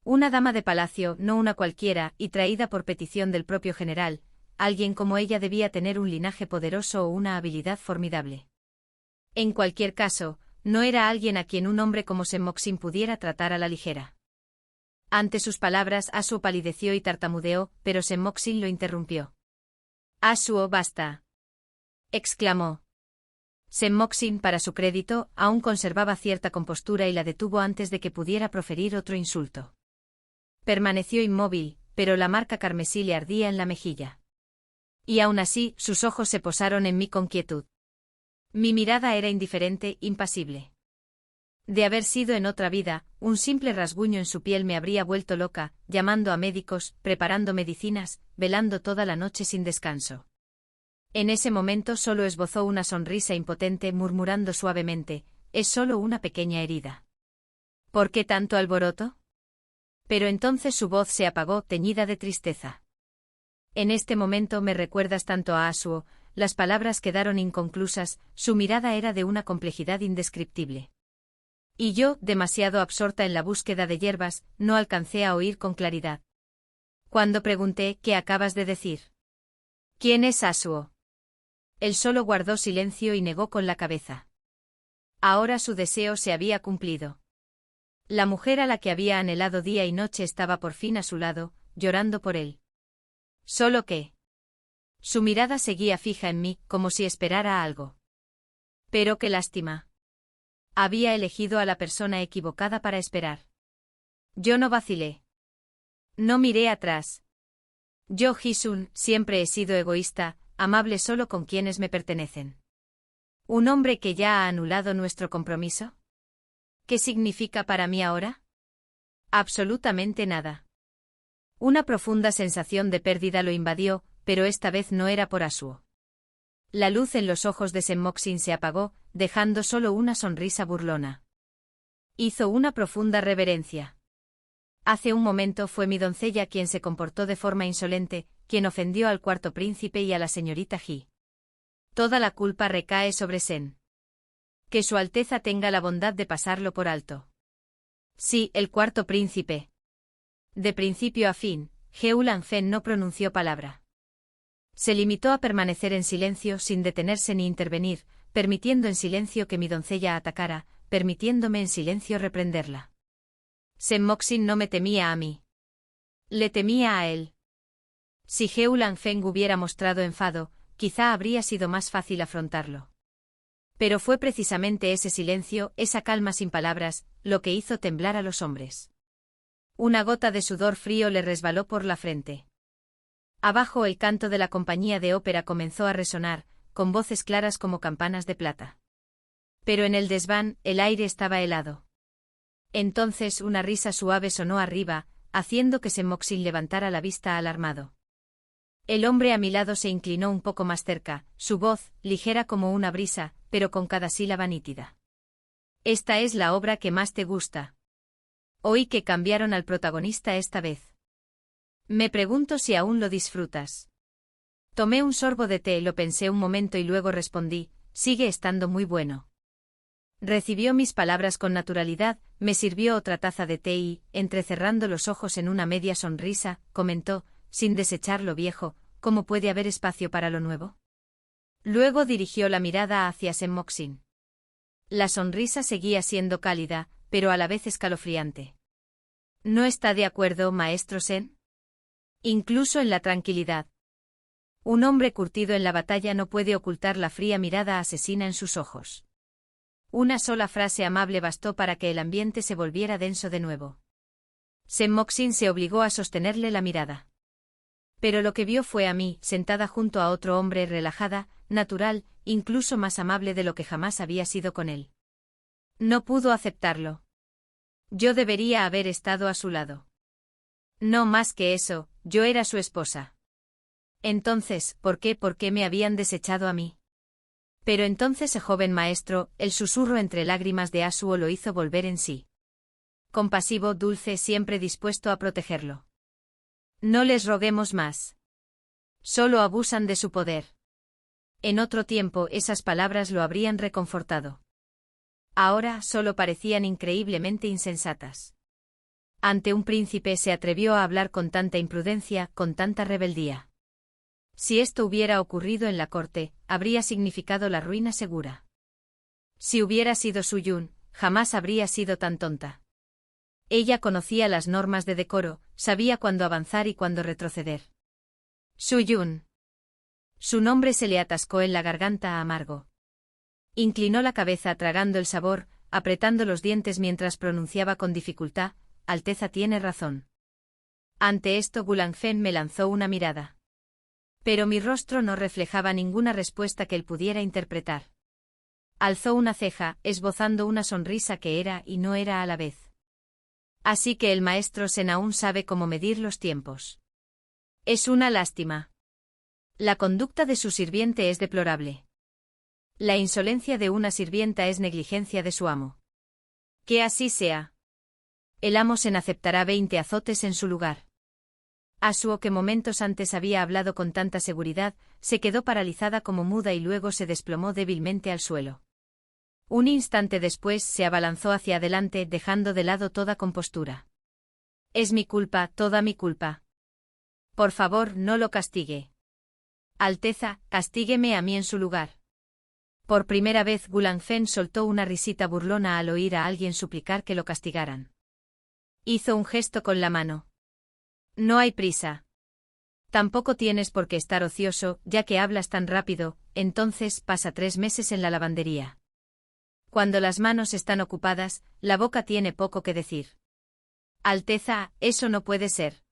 Una dama de palacio, no una cualquiera, y traída por petición del propio general, alguien como ella debía tener un linaje poderoso o una habilidad formidable. En cualquier caso, no era alguien a quien un hombre como Senmoxin pudiera tratar a la ligera. Ante sus palabras, Asuo palideció y tartamudeó, pero Senmoxin lo interrumpió. «Asuo, basta», exclamó. Senmoxin, para su crédito, aún conservaba cierta compostura y la detuvo antes de que pudiera proferir otro insulto. Permaneció inmóvil, pero la marca carmesí le ardía en la mejilla. Y aún así, sus ojos se posaron en mí con quietud. Mi mirada era indiferente, impasible. De haber sido en otra vida, un simple rasguño en su piel me habría vuelto loca, llamando a médicos, preparando medicinas, velando toda la noche sin descanso. En ese momento solo esbozó una sonrisa impotente, murmurando suavemente: «Es solo una pequeña herida». «¿Por qué tanto alboroto?». Pero entonces su voz se apagó, teñida de tristeza. «En este momento me recuerdas tanto a Asuo», las palabras quedaron inconclusas, su mirada era de una complejidad indescriptible. Y yo, demasiado absorta en la búsqueda de hierbas, no alcancé a oír con claridad. Cuando pregunté: «¿Qué acabas de decir?». «¿Quién es Asuo?». Él solo guardó silencio y negó con la cabeza. Ahora su deseo se había cumplido. La mujer a la que había anhelado día y noche estaba por fin a su lado, llorando por él. Solo que... Su mirada seguía fija en mí, como si esperara algo. Pero qué lástima. Había elegido a la persona equivocada para esperar. Yo no vacilé. No miré atrás. Yo, Hisun, siempre he sido egoísta, amable solo con quienes me pertenecen. ¿Un hombre que ya ha anulado nuestro compromiso? ¿Qué significa para mí ahora? Absolutamente nada. Una profunda sensación de pérdida lo invadió, pero esta vez no era por Asuo. La luz en los ojos de Senmoxin se apagó, dejando solo una sonrisa burlona. Hizo una profunda reverencia. Hace un momento fue mi doncella quien se comportó de forma insolente, quien ofendió al cuarto príncipe y a la señorita Ji. Toda la culpa recae sobre Sen. Que su Alteza tenga la bondad de pasarlo por alto. Sí, el cuarto príncipe. De principio a fin, Heu Lanfen no pronunció palabra. Se limitó a permanecer en silencio sin detenerse ni intervenir, permitiendo en silencio que mi doncella atacara, permitiéndome en silencio reprenderla. Senmoxin no me temía a mí. Le temía a él. Si Heu Lanfeng hubiera mostrado enfado, quizá habría sido más fácil afrontarlo. Pero fue precisamente ese silencio, esa calma sin palabras, lo que hizo temblar a los hombres. Una gota de sudor frío le resbaló por la frente. Abajo el canto de la compañía de ópera comenzó a resonar, con voces claras como campanas de plata. Pero en el desván, el aire estaba helado. Entonces una risa suave sonó arriba, haciendo que Senmoxin levantara la vista alarmado. El hombre a mi lado se inclinó un poco más cerca, su voz, ligera como una brisa, pero con cada sílaba nítida. «Esta es la obra que más te gusta». Oí que cambiaron al protagonista esta vez. Me pregunto si aún lo disfrutas. Tomé un sorbo de té, lo pensé un momento y luego respondí: «Sigue estando muy bueno». Recibió mis palabras con naturalidad, me sirvió otra taza de té y, entrecerrando los ojos en una media sonrisa, comentó, sin desechar lo viejo: «¿Cómo puede haber espacio para lo nuevo?». Luego dirigió la mirada hacia Senmoxin. La sonrisa seguía siendo cálida, pero a la vez escalofriante. «¿No está de acuerdo, maestro Sen?». Incluso en la tranquilidad. Un hombre curtido en la batalla no puede ocultar la fría mirada asesina en sus ojos. Una sola frase amable bastó para que el ambiente se volviera denso de nuevo. Sen Moxin se obligó a sostenerle la mirada. Pero lo que vio fue a mí, sentada junto a otro hombre relajada, natural, incluso más amable de lo que jamás había sido con él. No pudo aceptarlo. Yo debería haber estado a su lado. No más que eso, yo era su esposa. Entonces, ¿por qué me habían desechado a mí? Pero entonces el joven maestro, el susurro entre lágrimas de Asuo lo hizo volver en sí. Compasivo, dulce, siempre dispuesto a protegerlo. No les roguemos más. Solo abusan de su poder. En otro tiempo esas palabras lo habrían reconfortado. Ahora solo parecían increíblemente insensatas. Ante un príncipe se atrevió a hablar con tanta imprudencia, con tanta rebeldía. Si esto hubiera ocurrido en la corte, habría significado la ruina segura. Si hubiera sido Suyun, jamás habría sido tan tonta. Ella conocía las normas de decoro, sabía cuándo avanzar y cuándo retroceder. Suyun. Su nombre se le atascó en la garganta amargo. Inclinó la cabeza tragando el sabor, apretando los dientes mientras pronunciaba con dificultad, Alteza tiene razón. Ante esto Gulangfen me lanzó una mirada. Pero mi rostro no reflejaba ninguna respuesta que él pudiera interpretar. Alzó una ceja, esbozando una sonrisa que era y no era a la vez. Así que el maestro Sen aún sabe cómo medir los tiempos. Es una lástima. La conducta de su sirviente es deplorable. La insolencia de una sirvienta es negligencia de su amo. Que así sea. El amo Sen aceptará 20 azotes en su lugar. Asuo, que momentos antes había hablado con tanta seguridad, se quedó paralizada como muda y luego se desplomó débilmente al suelo. Un instante después se abalanzó hacia adelante dejando de lado toda compostura. Es mi culpa, toda mi culpa. Por favor, no lo castigue. Alteza, castígueme a mí en su lugar. Por primera vez Gulangfen soltó una risita burlona al oír a alguien suplicar que lo castigaran. Hizo un gesto con la mano. No hay prisa. Tampoco tienes por qué estar ocioso, ya que hablas tan rápido, entonces pasa 3 meses en la lavandería. Cuando las manos están ocupadas, la boca tiene poco que decir. Alteza, eso no puede ser.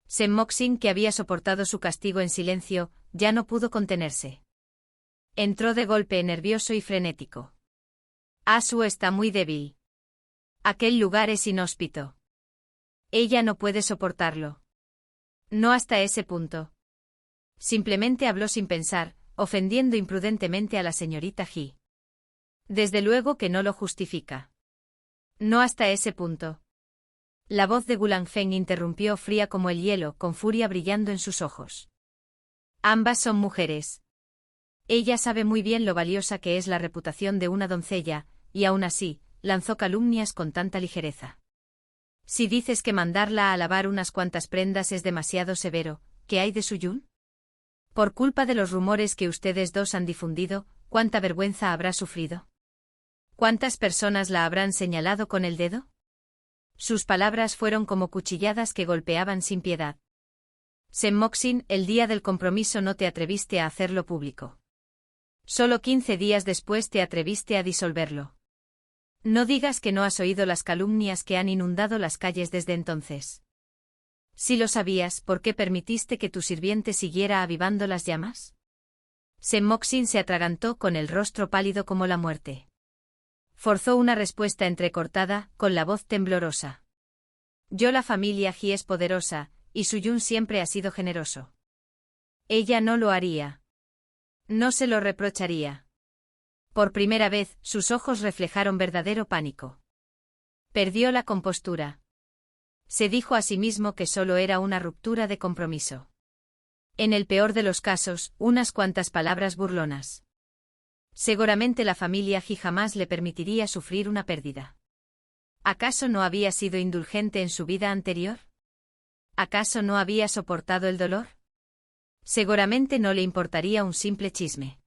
Sen Moxin, que había soportado su castigo en silencio, ya no pudo contenerse. Entró de golpe nervioso y frenético. Asuo está muy débil. Aquel lugar es inhóspito. Ella no puede soportarlo. No hasta ese punto. Simplemente habló sin pensar, ofendiendo imprudentemente a la señorita Ji. Desde luego que no lo justifica. No hasta ese punto. La voz de Gulangfen interrumpió fría como el hielo, con furia brillando en sus ojos. Ambas son mujeres. Ella sabe muy bien lo valiosa que es la reputación de una doncella, y aún así, lanzó calumnias con tanta ligereza. Si dices que mandarla a lavar unas cuantas prendas es demasiado severo, ¿qué hay de Suyun? Por culpa de los rumores que ustedes dos han difundido, ¿cuánta vergüenza habrá sufrido? ¿Cuántas personas la habrán señalado con el dedo? Sus palabras fueron como cuchilladas que golpeaban sin piedad. Sen Moxin, el día del compromiso no te atreviste a hacerlo público. Solo 15 días después te atreviste a disolverlo. No digas que no has oído las calumnias que han inundado las calles desde entonces. Si lo sabías, ¿por qué permitiste que tu sirviente siguiera avivando las llamas? Sen Moxin se atragantó con el rostro pálido como la muerte. Forzó una respuesta entrecortada, con la voz temblorosa. La familia Ji es poderosa, y Suyun siempre ha sido generoso. Ella no lo haría. No se lo reprocharía. Por primera vez, sus ojos reflejaron verdadero pánico. Perdió la compostura. Se dijo a sí mismo que solo era una ruptura de compromiso. En el peor de los casos, unas cuantas palabras burlonas. Seguramente la familia Ji jamás le permitiría sufrir una pérdida. ¿Acaso no había sido indulgente en su vida anterior? ¿Acaso no había soportado el dolor? Seguramente no le importaría un simple chisme.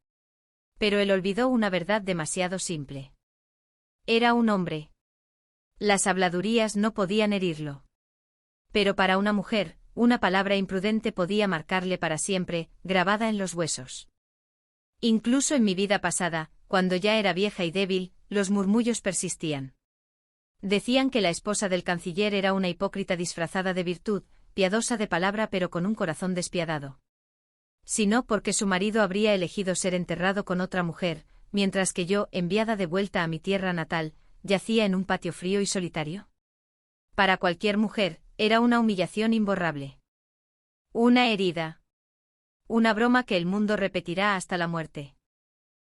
Pero él olvidó una verdad demasiado simple. Era un hombre. Las habladurías no podían herirlo. Pero para una mujer, una palabra imprudente podía marcarle para siempre, grabada en los huesos. Incluso en mi vida pasada, cuando ya era vieja y débil, los murmullos persistían. Decían que la esposa del canciller era una hipócrita disfrazada de virtud, piadosa de palabra pero con un corazón despiadado. Si no, porque su marido habría elegido ser enterrado con otra mujer, mientras que yo, enviada de vuelta a mi tierra natal, yacía en un patio frío y solitario. Para cualquier mujer, era una humillación imborrable. Una herida. Una broma que el mundo repetirá hasta la muerte.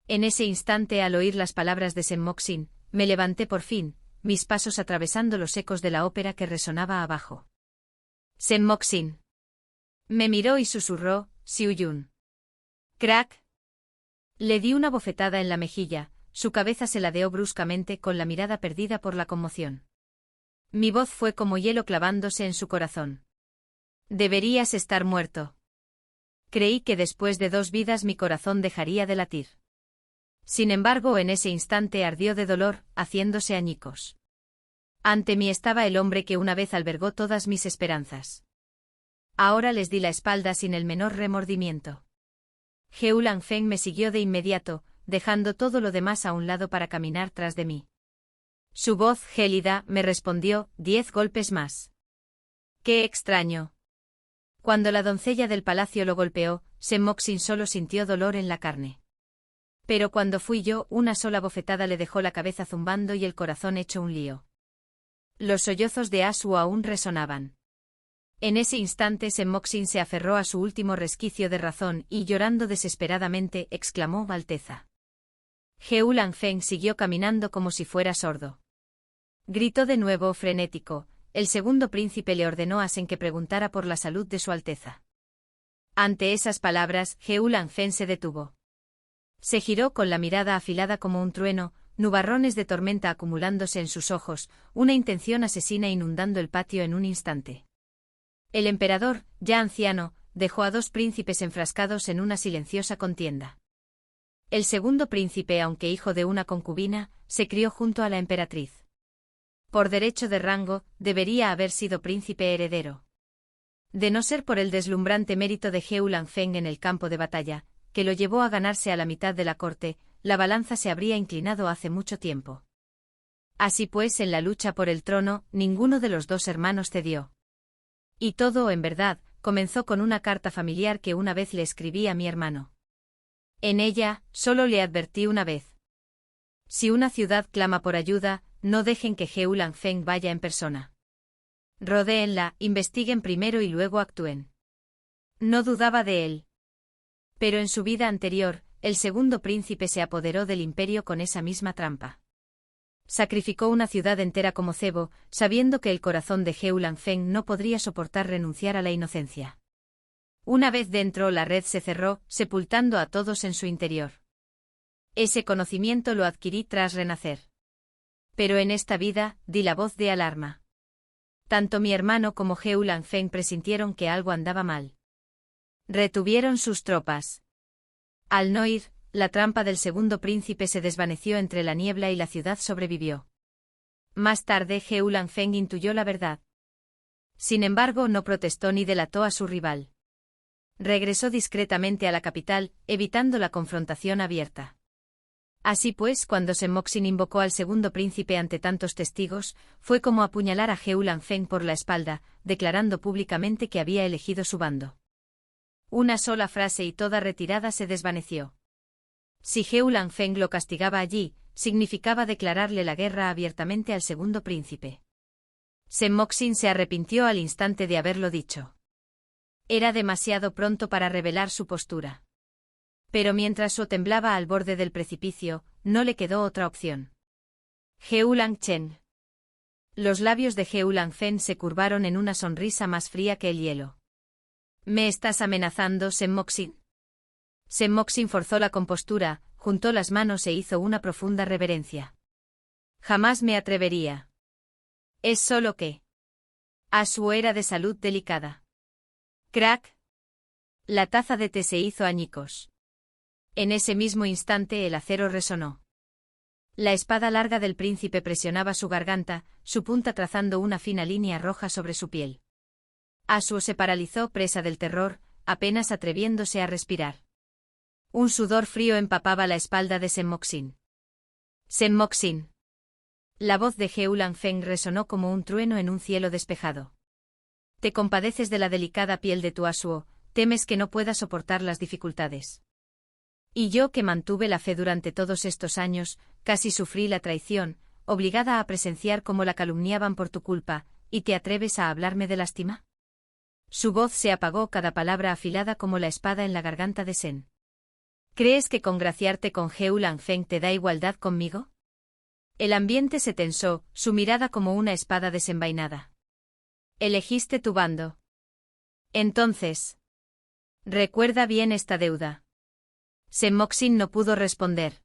En ese instante, al oír las palabras de Senmoxin, me levanté por fin, mis pasos atravesando los ecos de la ópera que resonaba abajo. Senmoxin. Me miró y susurró, Xiuyun. Crack. Le di una bofetada en la mejilla, su cabeza se ladeó bruscamente con la mirada perdida por la conmoción. Mi voz fue como hielo clavándose en su corazón. Deberías estar muerto. Creí que después de 2 vidas mi corazón dejaría de latir. Sin embargo, en ese instante ardió de dolor, haciéndose añicos. Ante mí estaba el hombre que una vez albergó todas mis esperanzas. Ahora les di la espalda sin el menor remordimiento. Heu Langfeng me siguió de inmediato, dejando todo lo demás a un lado para caminar tras de mí. Su voz gélida me respondió, 10 golpes más. ¡Qué extraño! Cuando la doncella del palacio lo golpeó, Senmoxin solo sintió dolor en la carne. Pero cuando fui yo, una sola bofetada le dejó la cabeza zumbando y el corazón hecho un lío. Los sollozos de Asu aún resonaban. En ese instante Senmoxin se aferró a su último resquicio de razón y, llorando desesperadamente, exclamó: Alteza. Heu Langfeng siguió caminando como si fuera sordo. Gritó de nuevo, frenético. El segundo príncipe le ordenó a Sen que preguntara por la salud de su Alteza. Ante esas palabras, Heu Langfeng se detuvo. Se giró con la mirada afilada como un trueno, nubarrones de tormenta acumulándose en sus ojos, una intención asesina inundando el patio en un instante. El emperador, ya anciano, dejó a 2 príncipes enfrascados en una silenciosa contienda. El segundo príncipe, aunque hijo de una concubina, se crió junto a la emperatriz. Por derecho de rango, debería haber sido príncipe heredero. De no ser por el deslumbrante mérito de Heu Langfeng en el campo de batalla, que lo llevó a ganarse a la mitad de la corte, la balanza se habría inclinado hace mucho tiempo. Así pues, en la lucha por el trono, ninguno de los 2 hermanos cedió. Y todo, en verdad, comenzó con una carta familiar que una vez le escribí a mi hermano. En ella, solo le advertí una vez. Si una ciudad clama por ayuda, no dejen que Heu Langfeng vaya en persona. Rodéenla, investiguen primero y luego actúen. No dudaba de él. Pero en su vida anterior, el segundo príncipe se apoderó del imperio con esa misma trampa. Sacrificó una ciudad entera como cebo, sabiendo que el corazón de Heu Langfeng no podría soportar renunciar a la inocencia. Una vez dentro, la red se cerró, sepultando a todos en su interior. Ese conocimiento lo adquirí tras renacer. Pero en esta vida, di la voz de alarma. Tanto mi hermano como Heu Langfeng presintieron que algo andaba mal. Retuvieron sus tropas. Al no ir, la trampa del segundo príncipe se desvaneció entre la niebla y la ciudad sobrevivió. Más tarde Heu Langfeng intuyó la verdad. Sin embargo, no protestó ni delató a su rival. Regresó discretamente a la capital, evitando la confrontación abierta. Así pues, cuando Senmoxin invocó al segundo príncipe ante tantos testigos, fue como apuñalar a Heu Langfeng por la espalda, declarando públicamente que había elegido su bando. Una sola frase y toda retirada se desvaneció. Si Heu Langfeng lo castigaba allí, significaba declararle la guerra abiertamente al segundo príncipe. Senmoxin se arrepintió al instante de haberlo dicho. Era demasiado pronto para revelar su postura. Pero mientras Su temblaba al borde del precipicio, no le quedó otra opción. Heu Langchen. Los labios de Heu Langfeng se curvaron en una sonrisa más fría que el hielo. ¿Me estás amenazando, Senmoxin? Senmoxin forzó la compostura, juntó las manos e hizo una profunda reverencia. Jamás me atrevería. Es solo que Asu era de salud delicada. Crack. La taza de té se hizo añicos. En ese mismo instante el acero resonó. La espada larga del príncipe presionaba su garganta, su punta trazando una fina línea roja sobre su piel. Asuo se paralizó presa del terror, apenas atreviéndose a respirar. Un sudor frío empapaba la espalda de Senmoxin. Senmoxin. La voz de He Ulanfeng resonó como un trueno en un cielo despejado. Te compadeces de la delicada piel de tu Asuo, temes que no pueda soportar las dificultades. Y yo que mantuve la fe durante todos estos años, casi sufrí la traición, obligada a presenciar cómo la calumniaban por tu culpa, ¿y te atreves a hablarme de lástima? Su voz se apagó, cada palabra afilada como la espada en la garganta de Sen. ¿Crees que congraciarte con He Ulanfeng te da igualdad conmigo? El ambiente se tensó, su mirada como una espada desenvainada. Elegiste tu bando. Entonces, recuerda bien esta deuda. Senmoxin no pudo responder.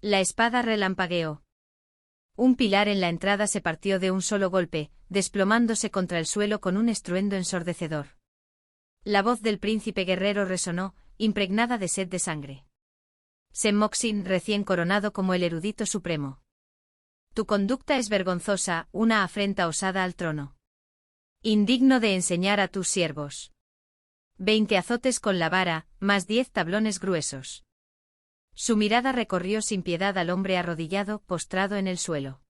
La espada relampagueó. Un pilar en la entrada se partió de un solo golpe, desplomándose contra el suelo con un estruendo ensordecedor. La voz del príncipe guerrero resonó, impregnada de sed de sangre. Senmoxin, recién coronado como el erudito supremo. Tu conducta es vergonzosa, una afrenta osada al trono. Indigno de enseñar a tus siervos. 20 azotes con la vara, más 10 tablones gruesos. Su mirada recorrió sin piedad al hombre arrodillado, postrado en el suelo.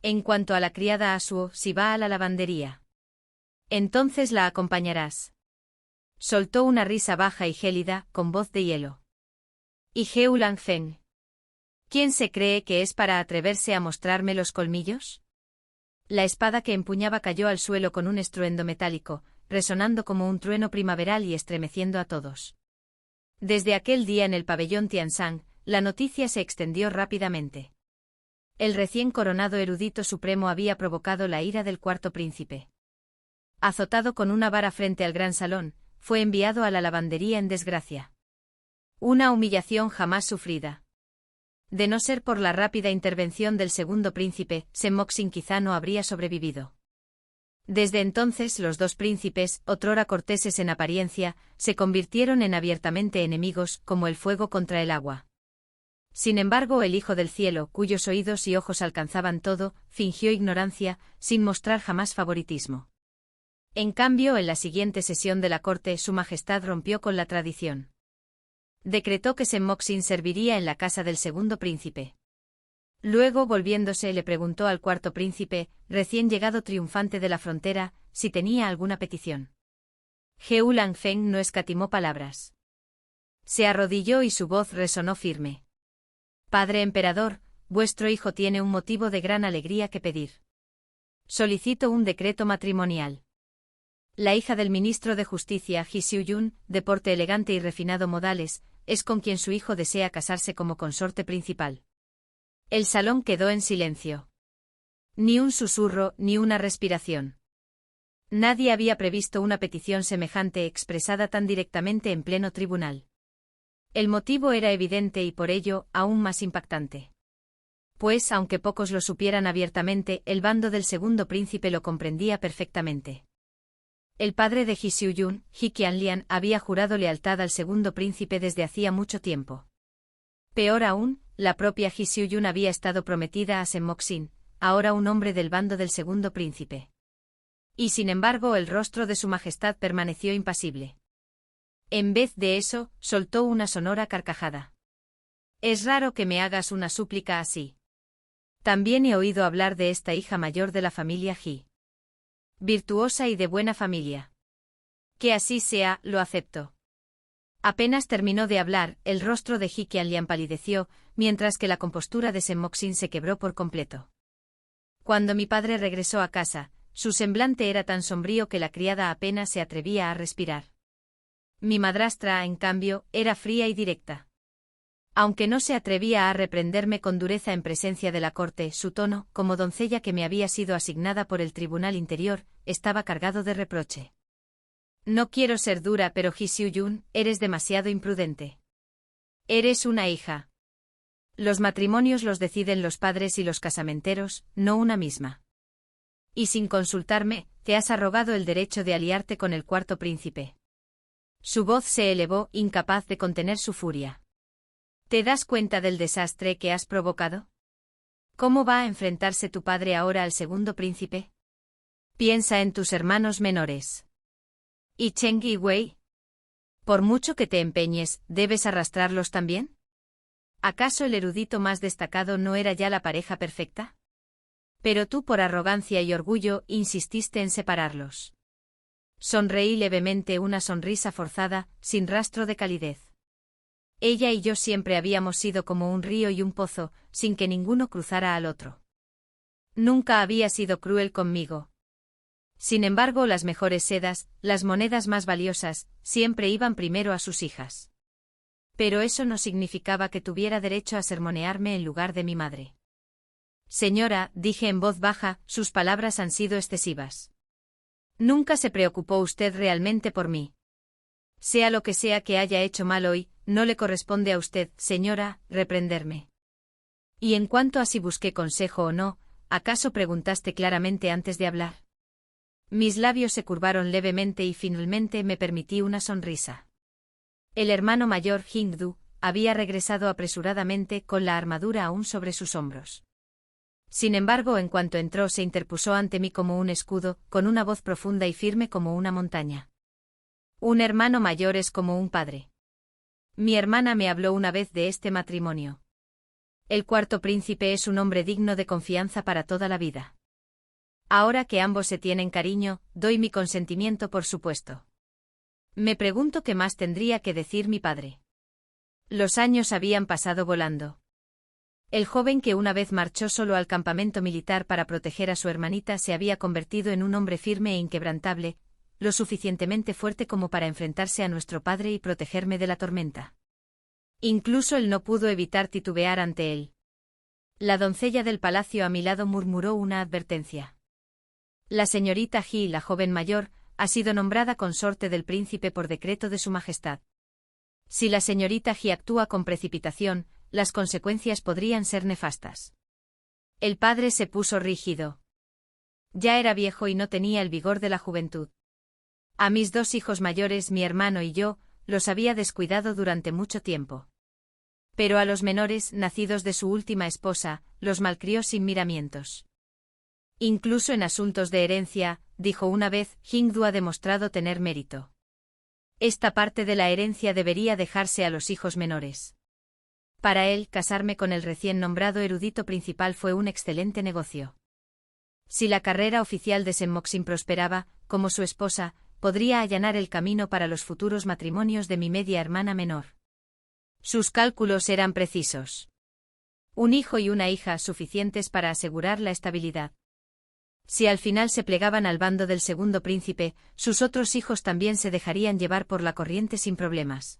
En cuanto a la criada Asuo, si va a la lavandería, entonces la acompañarás. Soltó una risa baja y gélida, con voz de hielo. ¿Y He Ulanfeng? ¿Quién se cree que es para atreverse a mostrarme los colmillos? La espada que empuñaba cayó al suelo con un estruendo metálico, resonando como un trueno primaveral y estremeciendo a todos. Desde aquel día en el pabellón Tianshan, la noticia se extendió rápidamente. El recién coronado erudito supremo había provocado la ira del cuarto príncipe. Azotado con una vara frente al gran salón, fue enviado a la lavandería en desgracia. Una humillación jamás sufrida. De no ser por la rápida intervención del segundo príncipe, Senmoxin quizá no habría sobrevivido. Desde entonces los dos príncipes, otrora corteses en apariencia, se convirtieron en abiertamente enemigos, como el fuego contra el agua. Sin embargo, el Hijo del Cielo, cuyos oídos y ojos alcanzaban todo, fingió ignorancia, sin mostrar jamás favoritismo. En cambio, en la siguiente sesión de la corte, Su Majestad rompió con la tradición. Decretó que Senmoxin serviría en la casa del segundo príncipe. Luego, volviéndose, le preguntó al cuarto príncipe, recién llegado triunfante de la frontera, si tenía alguna petición. He Ulanfeng no escatimó palabras. Se arrodilló y su voz resonó firme. Padre emperador, vuestro hijo tiene un motivo de gran alegría que pedir. Solicito un decreto matrimonial. La hija del ministro de Justicia, Ji Xiuyun, de porte elegante y refinado modales, es con quien su hijo desea casarse como consorte principal. El salón quedó en silencio. Ni un susurro, ni una respiración. Nadie había previsto una petición semejante expresada tan directamente en pleno tribunal. El motivo era evidente y por ello, aún más impactante. Pues, aunque pocos lo supieran abiertamente, el bando del segundo príncipe lo comprendía perfectamente. El padre de Ji Xiuyun, Ji Qianlian, había jurado lealtad al segundo príncipe desde hacía mucho tiempo. Peor aún, la propia Ji Xiuyun había estado prometida a Senmoxin, ahora un hombre del bando del segundo príncipe. Y sin embargo el rostro de su majestad permaneció impasible. En vez de eso, soltó una sonora carcajada. Es raro que me hagas una súplica así. También he oído hablar de esta hija mayor de la familia Ji. Virtuosa y de buena familia. Que así sea, lo acepto. Apenas terminó de hablar, el rostro de Ji Qianlian palideció, mientras que la compostura de Senmoxin se quebró por completo. Cuando mi padre regresó a casa, su semblante era tan sombrío que la criada apenas se atrevía a respirar. Mi madrastra, en cambio, era fría y directa. Aunque no se atrevía a reprenderme con dureza en presencia de la corte, su tono, como doncella que me había sido asignada por el tribunal interior, estaba cargado de reproche. No quiero ser dura, pero Ji Xiuyun, eres demasiado imprudente. Eres una hija. Los matrimonios los deciden los padres y los casamenteros, no una misma. Y sin consultarme, te has arrogado el derecho de aliarte con el cuarto príncipe. Su voz se elevó, incapaz de contener su furia. ¿Te das cuenta del desastre que has provocado? ¿Cómo va a enfrentarse tu padre ahora al segundo príncipe? Piensa en tus hermanos menores. ¿Y Cheng y Wei? Por mucho que te empeñes, ¿debes arrastrarlos también? ¿Acaso el erudito más destacado no era ya la pareja perfecta? Pero tú por arrogancia y orgullo insististe en separarlos. Sonreí levemente, una sonrisa forzada, sin rastro de calidez. Ella y yo siempre habíamos sido como un río y un pozo, sin que ninguno cruzara al otro. Nunca había sido cruel conmigo. Sin embargo, las mejores sedas, las monedas más valiosas, siempre iban primero a sus hijas. Pero eso no significaba que tuviera derecho a sermonearme en lugar de mi madre. Señora, dije en voz baja, sus palabras han sido excesivas. Nunca se preocupó usted realmente por mí. Sea lo que sea que haya hecho mal hoy, no le corresponde a usted, señora, reprenderme. Y en cuanto a si busqué consejo o no, ¿acaso preguntaste claramente antes de hablar? Mis labios se curvaron levemente y finalmente me permití una sonrisa. El hermano mayor, Hingdu, había regresado apresuradamente con la armadura aún sobre sus hombros. Sin embargo, en cuanto entró se interpuso ante mí como un escudo, con una voz profunda y firme como una montaña. Un hermano mayor es como un padre. Mi hermana me habló una vez de este matrimonio. El cuarto príncipe es un hombre digno de confianza para toda la vida. Ahora que ambos se tienen cariño, doy mi consentimiento por supuesto. Me pregunto qué más tendría que decir mi padre. Los años habían pasado volando. El joven que una vez marchó solo al campamento militar para proteger a su hermanita se había convertido en un hombre firme e inquebrantable, lo suficientemente fuerte como para enfrentarse a nuestro padre y protegerme de la tormenta. Incluso él no pudo evitar titubear ante él. La doncella del palacio a mi lado murmuró una advertencia. La señorita Ji, la joven mayor, ha sido nombrada consorte del príncipe por decreto de su majestad. Si la señorita Ji actúa con precipitación, las consecuencias podrían ser nefastas. El padre se puso rígido. Ya era viejo y no tenía el vigor de la juventud. A mis dos hijos mayores, mi hermano y yo, los había descuidado durante mucho tiempo. Pero a los menores, nacidos de su última esposa, los malcrió sin miramientos. Incluso en asuntos de herencia, dijo una vez, Hingdu ha demostrado tener mérito. Esta parte de la herencia debería dejarse a los hijos menores. Para él, casarme con el recién nombrado erudito principal fue un excelente negocio. Si la carrera oficial de Senmoxin prosperaba, como su esposa, podría allanar el camino para los futuros matrimonios de mi media hermana menor. Sus cálculos eran precisos. Un hijo y una hija suficientes para asegurar la estabilidad. Si al final se plegaban al bando del segundo príncipe, sus otros hijos también se dejarían llevar por la corriente sin problemas.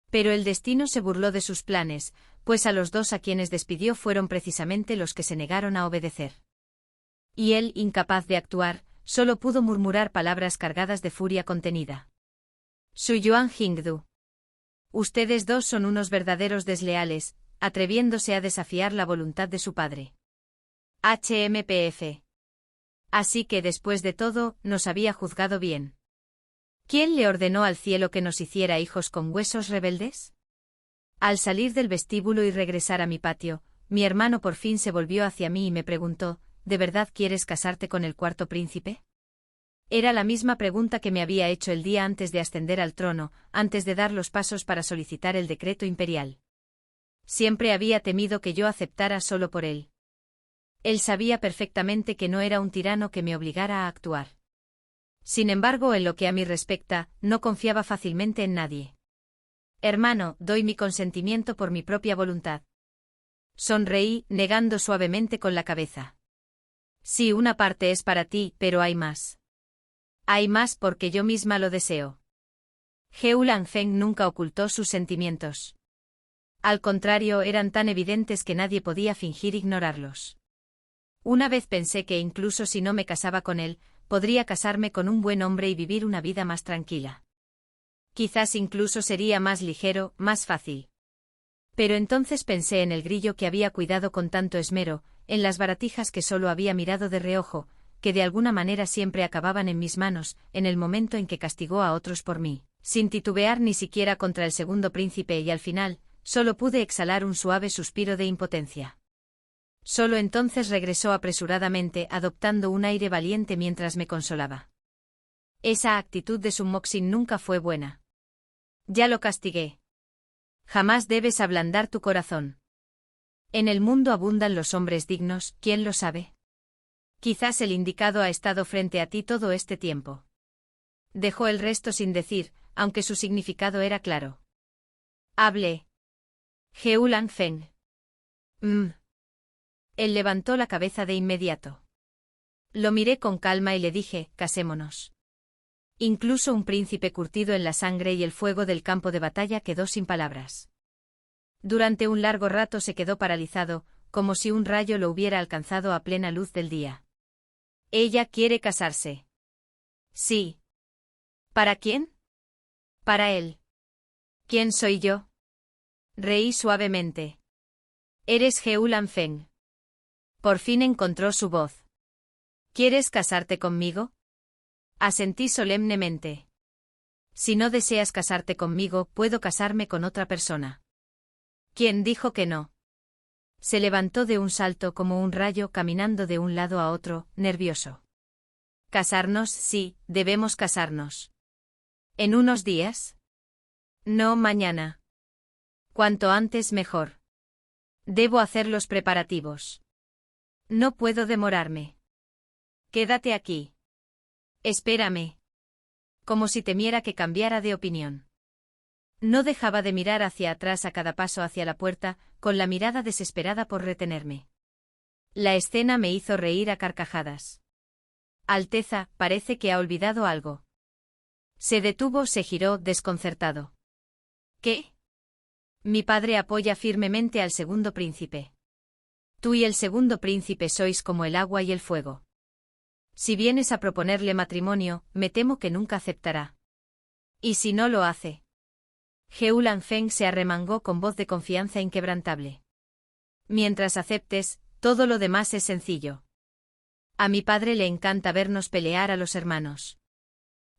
Pero el destino se burló de sus planes, pues a los dos a quienes despidió fueron precisamente los que se negaron a obedecer. Y él, incapaz de actuar, solo pudo murmurar palabras cargadas de furia contenida. Suyuan Hingdu. Ustedes dos son unos verdaderos desleales, atreviéndose a desafiar la voluntad de su padre. HMPF. Así que después de todo, nos había juzgado bien. ¿Quién le ordenó al cielo que nos hiciera hijos con huesos rebeldes? Al salir del vestíbulo y regresar a mi patio, mi hermano por fin se volvió hacia mí y me preguntó, ¿de verdad quieres casarte con el cuarto príncipe? Era la misma pregunta que me había hecho el día antes de ascender al trono, antes de dar los pasos para solicitar el decreto imperial. Siempre había temido que yo aceptara solo por él. Él sabía perfectamente que no era un tirano que me obligara a actuar. Sin embargo, en lo que a mí respecta, no confiaba fácilmente en nadie. Hermano, doy mi consentimiento por mi propia voluntad. Sonreí, negando suavemente con la cabeza. Sí, una parte es para ti, pero hay más. Hay más porque yo misma lo deseo. Heulan Feng nunca ocultó sus sentimientos. Al contrario, eran tan evidentes que nadie podía fingir ignorarlos. Una vez pensé que incluso si no me casaba con él, podría casarme con un buen hombre y vivir una vida más tranquila. Quizás incluso sería más ligero, más fácil. Pero entonces pensé en el grillo que había cuidado con tanto esmero, en las baratijas que solo había mirado de reojo, que de alguna manera siempre acababan en mis manos, en el momento en que castigó a otros por mí, sin titubear ni siquiera contra el segundo príncipe y al final, solo pude exhalar un suave suspiro de impotencia. Solo entonces regresó apresuradamente, adoptando un aire valiente mientras me consolaba. Esa actitud de Summoxin nunca fue buena. Ya lo castigué. Jamás debes ablandar tu corazón. En el mundo abundan los hombres dignos, ¿quién lo sabe? Quizás el indicado ha estado frente a ti todo este tiempo. Dejó el resto sin decir, aunque su significado era claro. Hablé. Geulan Feng. Él levantó la cabeza de inmediato. Lo miré con calma y le dije, casémonos. Incluso un príncipe curtido en la sangre y el fuego del campo de batalla quedó sin palabras. Durante un largo rato se quedó paralizado, como si un rayo lo hubiera alcanzado a plena luz del día. Ella quiere casarse. Sí. ¿Para quién? Para él. ¿Quién soy yo? Reí suavemente. Eres Geulan Feng. Por fin encontró su voz. ¿Quieres casarte conmigo? Asentí solemnemente. Si no deseas casarte conmigo, puedo casarme con otra persona. ¿Quién dijo que no? Se levantó de un salto como un rayo caminando de un lado a otro, nervioso. ¿Casarnos? Sí, debemos casarnos. ¿En unos días? No, mañana. Cuanto antes mejor. Debo hacer los preparativos. No puedo demorarme. Quédate aquí. Espérame. Como si temiera que cambiara de opinión. No dejaba de mirar hacia atrás a cada paso hacia la puerta, con la mirada desesperada por retenerme. La escena me hizo reír a carcajadas. Alteza, parece que ha olvidado algo. Se detuvo, se giró, desconcertado. ¿Qué? Mi padre apoya firmemente al segundo príncipe. Tú y el segundo príncipe sois como el agua y el fuego. Si vienes a proponerle matrimonio, me temo que nunca aceptará. ¿Y si no lo hace? Geulan Feng se arremangó con voz de confianza inquebrantable. Mientras aceptes, todo lo demás es sencillo. A mi padre le encanta vernos pelear a los hermanos.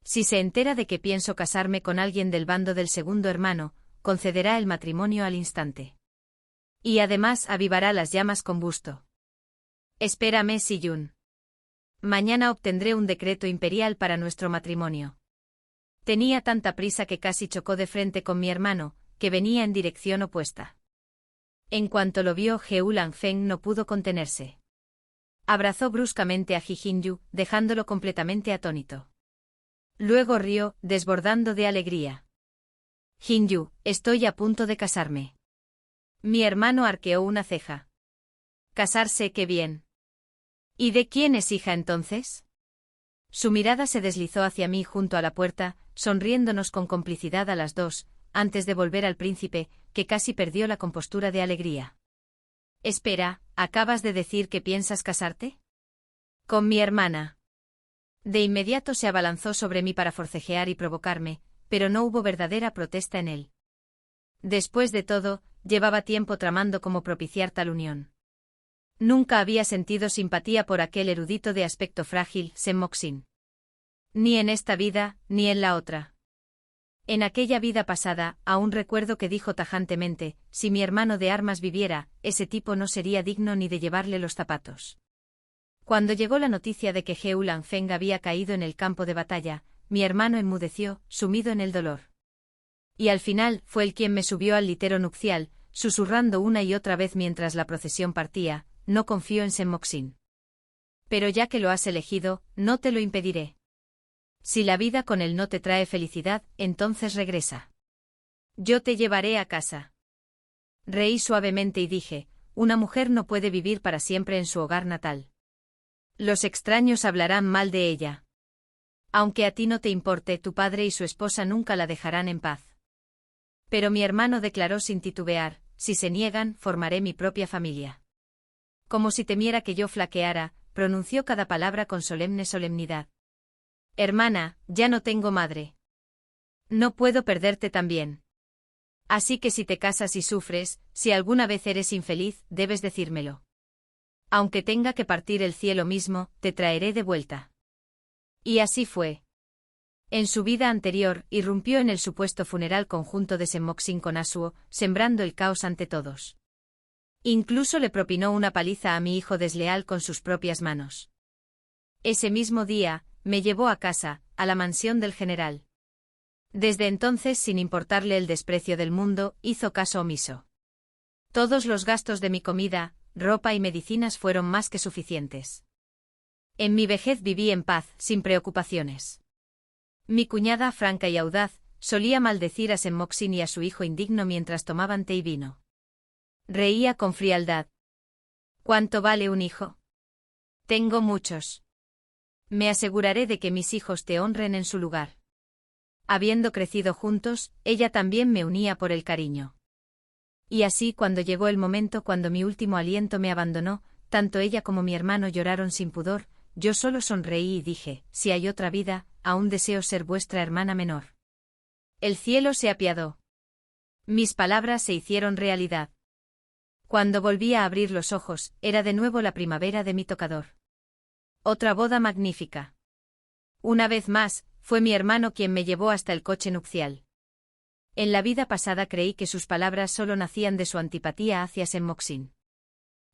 Si se entera de que pienso casarme con alguien del bando del segundo hermano, concederá el matrimonio al instante. Y además avivará las llamas con gusto. Espérame, Si-yun. Mañana obtendré un decreto imperial para nuestro matrimonio. Tenía tanta prisa que casi chocó de frente con mi hermano, que venía en dirección opuesta. En cuanto lo vio, Geulan Feng no pudo contenerse. Abrazó bruscamente a Ji-Hin-yu, dejándolo completamente atónito. Luego rió, desbordando de alegría. Hin-yu, estoy a punto de casarme. Mi hermano arqueó una ceja. Casarse, qué bien. ¿Y de quién es hija entonces? Su mirada se deslizó hacia mí junto a la puerta, sonriéndonos con complicidad a las dos, antes de volver al príncipe, que casi perdió la compostura de alegría. Espera, ¿acabas de decir que piensas casarte? Con mi hermana. De inmediato se abalanzó sobre mí para forcejear y provocarme, pero no hubo verdadera protesta en él. Después de todo, llevaba tiempo tramando cómo propiciar tal unión. Nunca había sentido simpatía por aquel erudito de aspecto frágil, Shenmoxin. Ni en esta vida, ni en la otra. En aquella vida pasada, aún recuerdo que dijo tajantemente, si mi hermano de armas viviera, ese tipo no sería digno ni de llevarle los zapatos. Cuando llegó la noticia de que Geulan Feng había caído en el campo de batalla, mi hermano enmudeció, sumido en el dolor. Y al final, fue él quien me subió al litero nupcial, susurrando una y otra vez mientras la procesión partía, no confío en Shenmoxin. Pero ya que lo has elegido, no te lo impediré. Si la vida con él no te trae felicidad, entonces regresa. Yo te llevaré a casa. Reí suavemente y dije, una mujer no puede vivir para siempre en su hogar natal. Los extraños hablarán mal de ella. Aunque a ti no te importe, tu padre y su esposa nunca la dejarán en paz. Pero mi hermano declaró sin titubear, si se niegan, formaré mi propia familia. Como si temiera que yo flaqueara, pronunció cada palabra con solemne solemnidad. Hermana, ya no tengo madre. No puedo perderte también. Así que si te casas y sufres, si alguna vez eres infeliz, debes decírmelo. Aunque tenga que partir el cielo mismo, te traeré de vuelta. Y así fue. En su vida anterior, irrumpió en el supuesto funeral conjunto de Shenmoxin con Asuo, sembrando el caos ante todos. Incluso le propinó una paliza a mi hijo desleal con sus propias manos. Ese mismo día, me llevó a casa, a la mansión del general. Desde entonces, sin importarle el desprecio del mundo, hizo caso omiso. Todos los gastos de mi comida, ropa y medicinas fueron más que suficientes. En mi vejez viví en paz, sin preocupaciones. Mi cuñada, franca y audaz, solía maldecir a Senmoxin y a su hijo indigno mientras tomaban té y vino. Reía con frialdad. ¿Cuánto vale un hijo? Tengo muchos. Me aseguraré de que mis hijos te honren en su lugar. Habiendo crecido juntos, ella también me unía por el cariño. Y así, cuando llegó el momento cuando mi último aliento me abandonó, tanto ella como mi hermano lloraron sin pudor, yo solo sonreí y dije, si hay otra vida, aún deseo ser vuestra hermana menor. El cielo se apiadó. Mis palabras se hicieron realidad. Cuando volví a abrir los ojos, era de nuevo la primavera de mi tocador. Otra boda magnífica. Una vez más, fue mi hermano quien me llevó hasta el coche nupcial. En la vida pasada creí que sus palabras solo nacían de su antipatía hacia Senmoxin.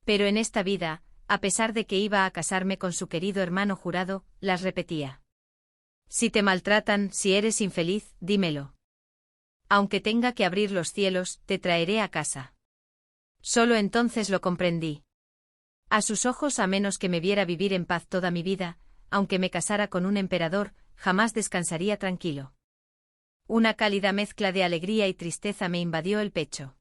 Pero en esta vida, a pesar de que iba a casarme con su querido hermano jurado, las repetía. Si te maltratan, si eres infeliz, dímelo. Aunque tenga que abrir los cielos, te traeré a casa. Solo entonces lo comprendí. A sus ojos, a menos que me viera vivir en paz toda mi vida, aunque me casara con un emperador, jamás descansaría tranquilo. Una cálida mezcla de alegría y tristeza me invadió el pecho.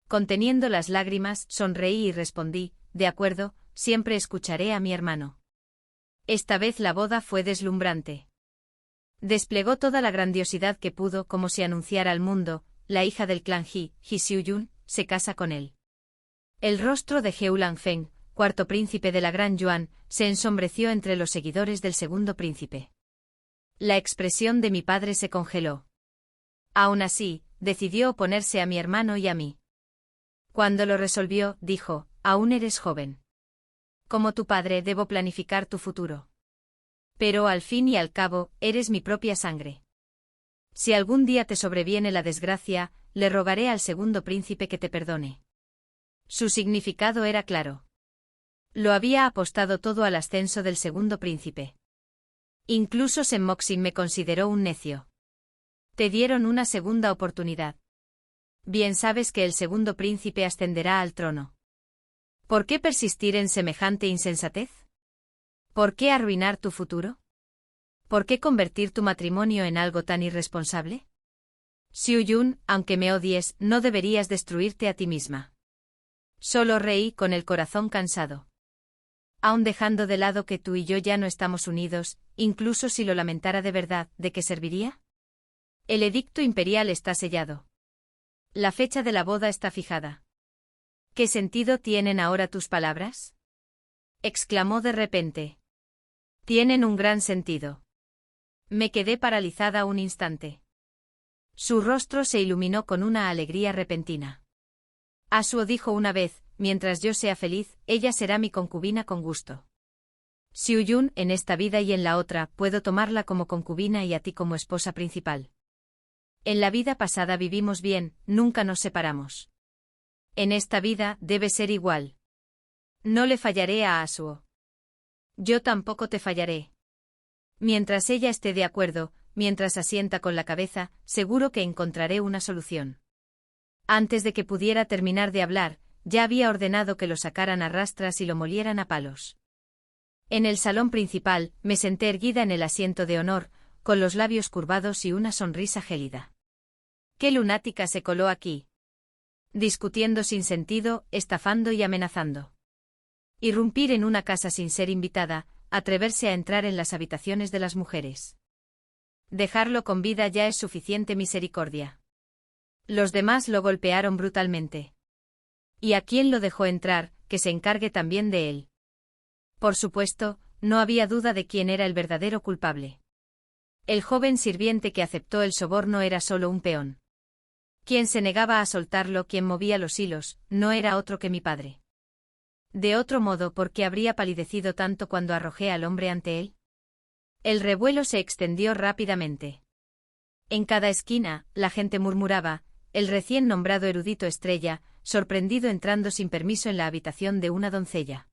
Conteniendo las lágrimas, sonreí y respondí, de acuerdo, siempre escucharé a mi hermano. Esta vez la boda fue deslumbrante. Desplegó toda la grandiosidad que pudo como si anunciara al mundo, la hija del clan Ji Xiuyun, se casa con él. El rostro de Heulan Feng, cuarto príncipe de la Gran Yuan, se ensombreció entre los seguidores del segundo príncipe. La expresión de mi padre se congeló. Aún así, decidió oponerse a mi hermano y a mí. Cuando lo resolvió, dijo, aún eres joven. Como tu padre debo planificar tu futuro. Pero al fin y al cabo, eres mi propia sangre. Si algún día te sobreviene la desgracia, le rogaré al segundo príncipe que te perdone. Su significado era claro. Lo había apostado todo al ascenso del segundo príncipe. Incluso Senmoxin me consideró un necio. Te dieron una segunda oportunidad. Bien sabes que el segundo príncipe ascenderá al trono. ¿Por qué persistir en semejante insensatez? ¿Por qué arruinar tu futuro? ¿Por qué convertir tu matrimonio en algo tan irresponsable? Xiuyun, aunque me odies, no deberías destruirte a ti misma. Solo reí con el corazón cansado. Aun dejando de lado que tú y yo ya no estamos unidos, incluso si lo lamentara de verdad, ¿de qué serviría? El edicto imperial está sellado. La fecha de la boda está fijada. ¿Qué sentido tienen ahora tus palabras? Exclamó de repente. Tienen un gran sentido. Me quedé paralizada un instante. Su rostro se iluminó con una alegría repentina. Asuo dijo una vez, mientras yo sea feliz, ella será mi concubina con gusto. Xiuyun, en esta vida y en la otra, puedo tomarla como concubina y a ti como esposa principal. En la vida pasada vivimos bien, nunca nos separamos. En esta vida debe ser igual. No le fallaré a Asuo. Yo tampoco te fallaré. Mientras ella esté de acuerdo, mientras asienta con la cabeza, seguro que encontraré una solución. Antes de que pudiera terminar de hablar, ya había ordenado que lo sacaran a rastras y lo molieran a palos. En el salón principal, me senté erguida en el asiento de honor, con los labios curvados y una sonrisa gélida. ¿Qué lunática se coló aquí? Discutiendo sin sentido, estafando y amenazando. Irrumpir en una casa sin ser invitada, atreverse a entrar en las habitaciones de las mujeres. Dejarlo con vida ya es suficiente misericordia. Los demás lo golpearon brutalmente. ¿Y a quién lo dejó entrar, que se encargue también de él? Por supuesto, no había duda de quién era el verdadero culpable. El joven sirviente que aceptó el soborno era solo un peón. Quien se negaba a soltarlo, quien movía los hilos, no era otro que mi padre. De otro modo, ¿por qué habría palidecido tanto cuando arrojé al hombre ante él? El revuelo se extendió rápidamente. En cada esquina, la gente murmuraba, el recién nombrado erudito estrella, sorprendido entrando sin permiso en la habitación de una doncella.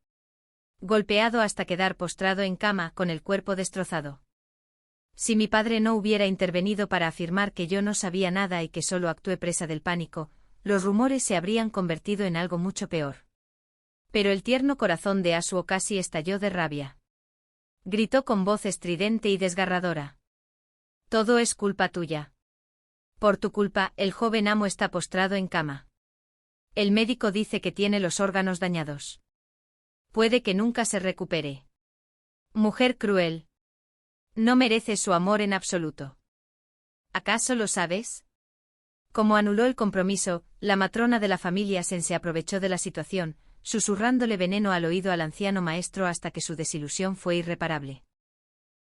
Golpeado hasta quedar postrado en cama con el cuerpo destrozado. Si mi padre no hubiera intervenido para afirmar que yo no sabía nada y que solo actué presa del pánico, los rumores se habrían convertido en algo mucho peor. Pero el tierno corazón de Asuo casi estalló de rabia. Gritó con voz estridente y desgarradora. Todo es culpa tuya. Por tu culpa, el joven amo está postrado en cama. El médico dice que tiene los órganos dañados. Puede que nunca se recupere. Mujer cruel. No mereces su amor en absoluto. ¿Acaso lo sabes? Como anuló el compromiso, la matrona de la familia Sen se aprovechó de la situación, susurrándole veneno al oído al anciano maestro hasta que su desilusión fue irreparable.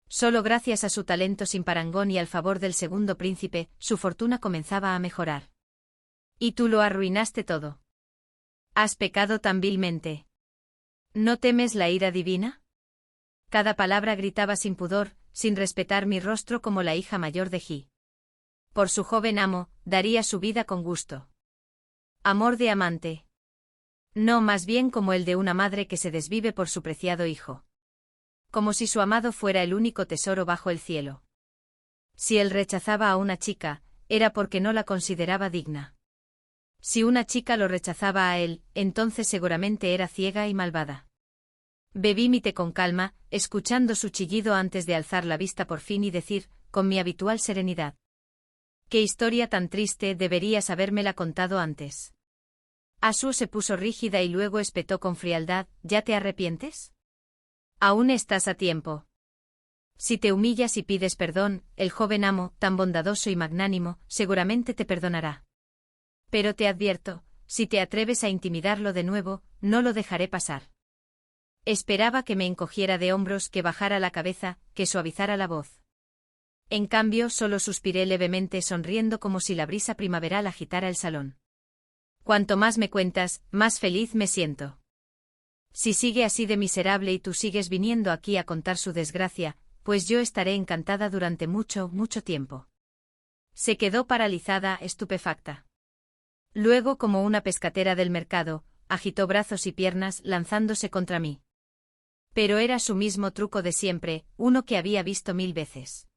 Solo gracias a su talento sin parangón y al favor del segundo príncipe, su fortuna comenzaba a mejorar. Y tú lo arruinaste todo. ¿Has pecado tan vilmente? ¿No temes la ira divina? Cada palabra gritaba sin pudor, sin respetar mi rostro como la hija mayor de Ji. Por su joven amo, daría su vida con gusto. Amor de amante. No, más bien como el de una madre que se desvive por su preciado hijo. Como si su amado fuera el único tesoro bajo el cielo. Si él rechazaba a una chica, era porque no la consideraba digna. Si una chica lo rechazaba a él, entonces seguramente era ciega y malvada. Bebí mi té con calma, escuchando su chillido antes de alzar la vista por fin y decir, con mi habitual serenidad. «Qué historia tan triste, deberías habérmela contado antes». Asuo se puso rígida y luego espetó con frialdad, ¿ya te arrepientes? Aún estás a tiempo. Si te humillas y pides perdón, el joven amo, tan bondadoso y magnánimo, seguramente te perdonará. Pero te advierto, si te atreves a intimidarlo de nuevo, no lo dejaré pasar. Esperaba que me encogiera de hombros, que bajara la cabeza, que suavizara la voz. En cambio, solo suspiré levemente sonriendo como si la brisa primaveral agitara el salón. Cuanto más me cuentas, más feliz me siento. Si sigue así de miserable y tú sigues viniendo aquí a contar su desgracia, pues yo estaré encantada durante mucho, mucho tiempo. Se quedó paralizada, estupefacta. Luego, como una pescatera del mercado, agitó brazos y piernas lanzándose contra mí. Pero era su mismo truco de siempre, uno que había visto 1000 veces.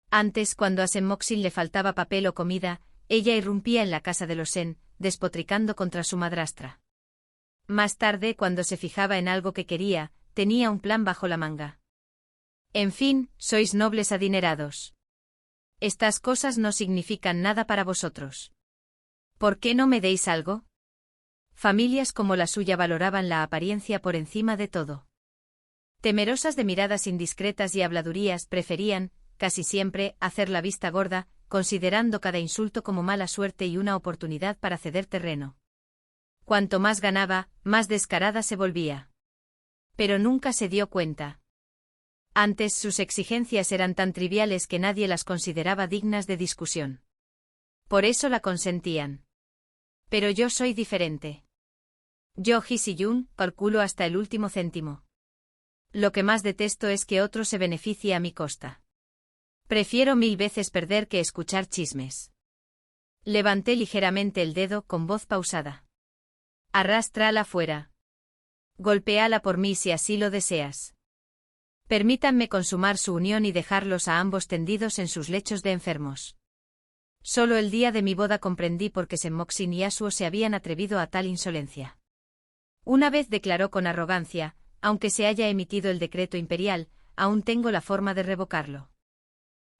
Antes, cuando a Senmoxin le faltaba papel o comida, ella irrumpía en la casa de los Sen, despotricando contra su madrastra. Más tarde, cuando se fijaba en algo que quería, tenía un plan bajo la manga. En fin, sois nobles adinerados. Estas cosas no significan nada para vosotros. ¿Por qué no me deis algo? Familias como la suya valoraban la apariencia por encima de todo. Temerosas de miradas indiscretas y habladurías, preferían, casi siempre, hacer la vista gorda, considerando cada insulto como mala suerte y una oportunidad para ceder terreno. Cuanto más ganaba, más descarada se volvía. Pero nunca se dio cuenta. Antes sus exigencias eran tan triviales que nadie las consideraba dignas de discusión. Por eso la consentían. Pero yo soy diferente. Yo, Ji Si-yun, calculo hasta el último céntimo. Lo que más detesto es que otro se beneficie a mi costa. Prefiero 1000 veces perder que escuchar chismes. Levanté ligeramente el dedo con voz pausada. Arrástrala fuera. Golpéala por mí si así lo deseas. Permítanme consumar su unión y dejarlos a ambos tendidos en sus lechos de enfermos. Solo el día de mi boda comprendí por qué Senmoxin y Asuo se habían atrevido a tal insolencia. Una vez declaró con arrogancia, aunque se haya emitido el decreto imperial, aún tengo la forma de revocarlo.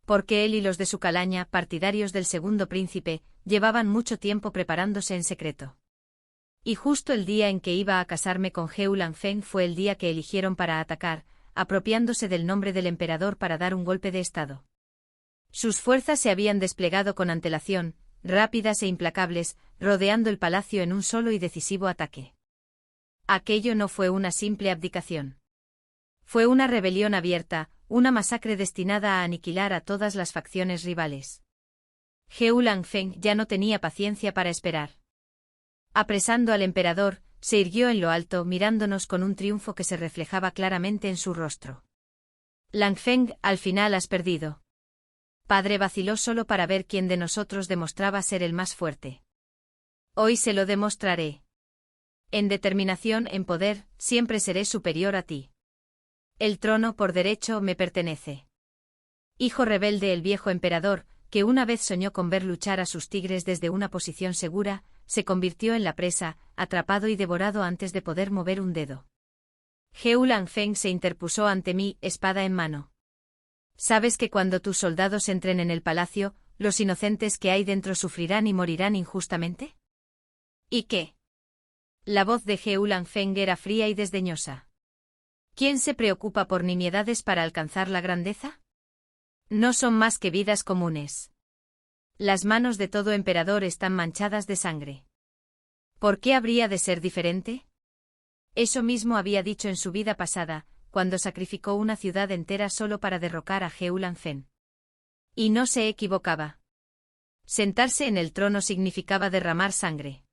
Porque él y los de su calaña, partidarios del segundo príncipe, llevaban mucho tiempo preparándose en secreto. Y justo el día en que iba a casarme con Heu Langfeng fue el día que eligieron para atacar, apropiándose del nombre del emperador para dar un golpe de estado. Sus fuerzas se habían desplegado con antelación, rápidas e implacables, rodeando el palacio en un solo y decisivo ataque. Aquello no fue una simple abdicación. Fue una rebelión abierta, una masacre destinada a aniquilar a todas las facciones rivales. Heu Langfeng ya no tenía paciencia para esperar. Apresando al emperador, se irguió en lo alto mirándonos con un triunfo que se reflejaba claramente en su rostro. Langfeng, al final has perdido. Padre vaciló solo para ver quién de nosotros demostraba ser el más fuerte. Hoy se lo demostraré. En determinación, en poder, siempre seré superior a ti. El trono por derecho me pertenece. Hijo rebelde, el viejo emperador, que una vez soñó con ver luchar a sus tigres desde una posición segura, se convirtió en la presa, atrapado y devorado antes de poder mover un dedo. Heu Langfeng se interpuso ante mí, espada en mano. ¿Sabes que cuando tus soldados entren en el palacio, los inocentes que hay dentro sufrirán y morirán injustamente? ¿Y qué? La voz de Heu Langfeng era fría y desdeñosa. ¿Quién se preocupa por nimiedades para alcanzar la grandeza? No son más que vidas comunes. Las manos de todo emperador están manchadas de sangre. ¿Por qué habría de ser diferente? Eso mismo había dicho en su vida pasada, cuando sacrificó una ciudad entera solo para derrocar a Heu Langfeng. Y no se equivocaba. Sentarse en el trono significaba derramar sangre.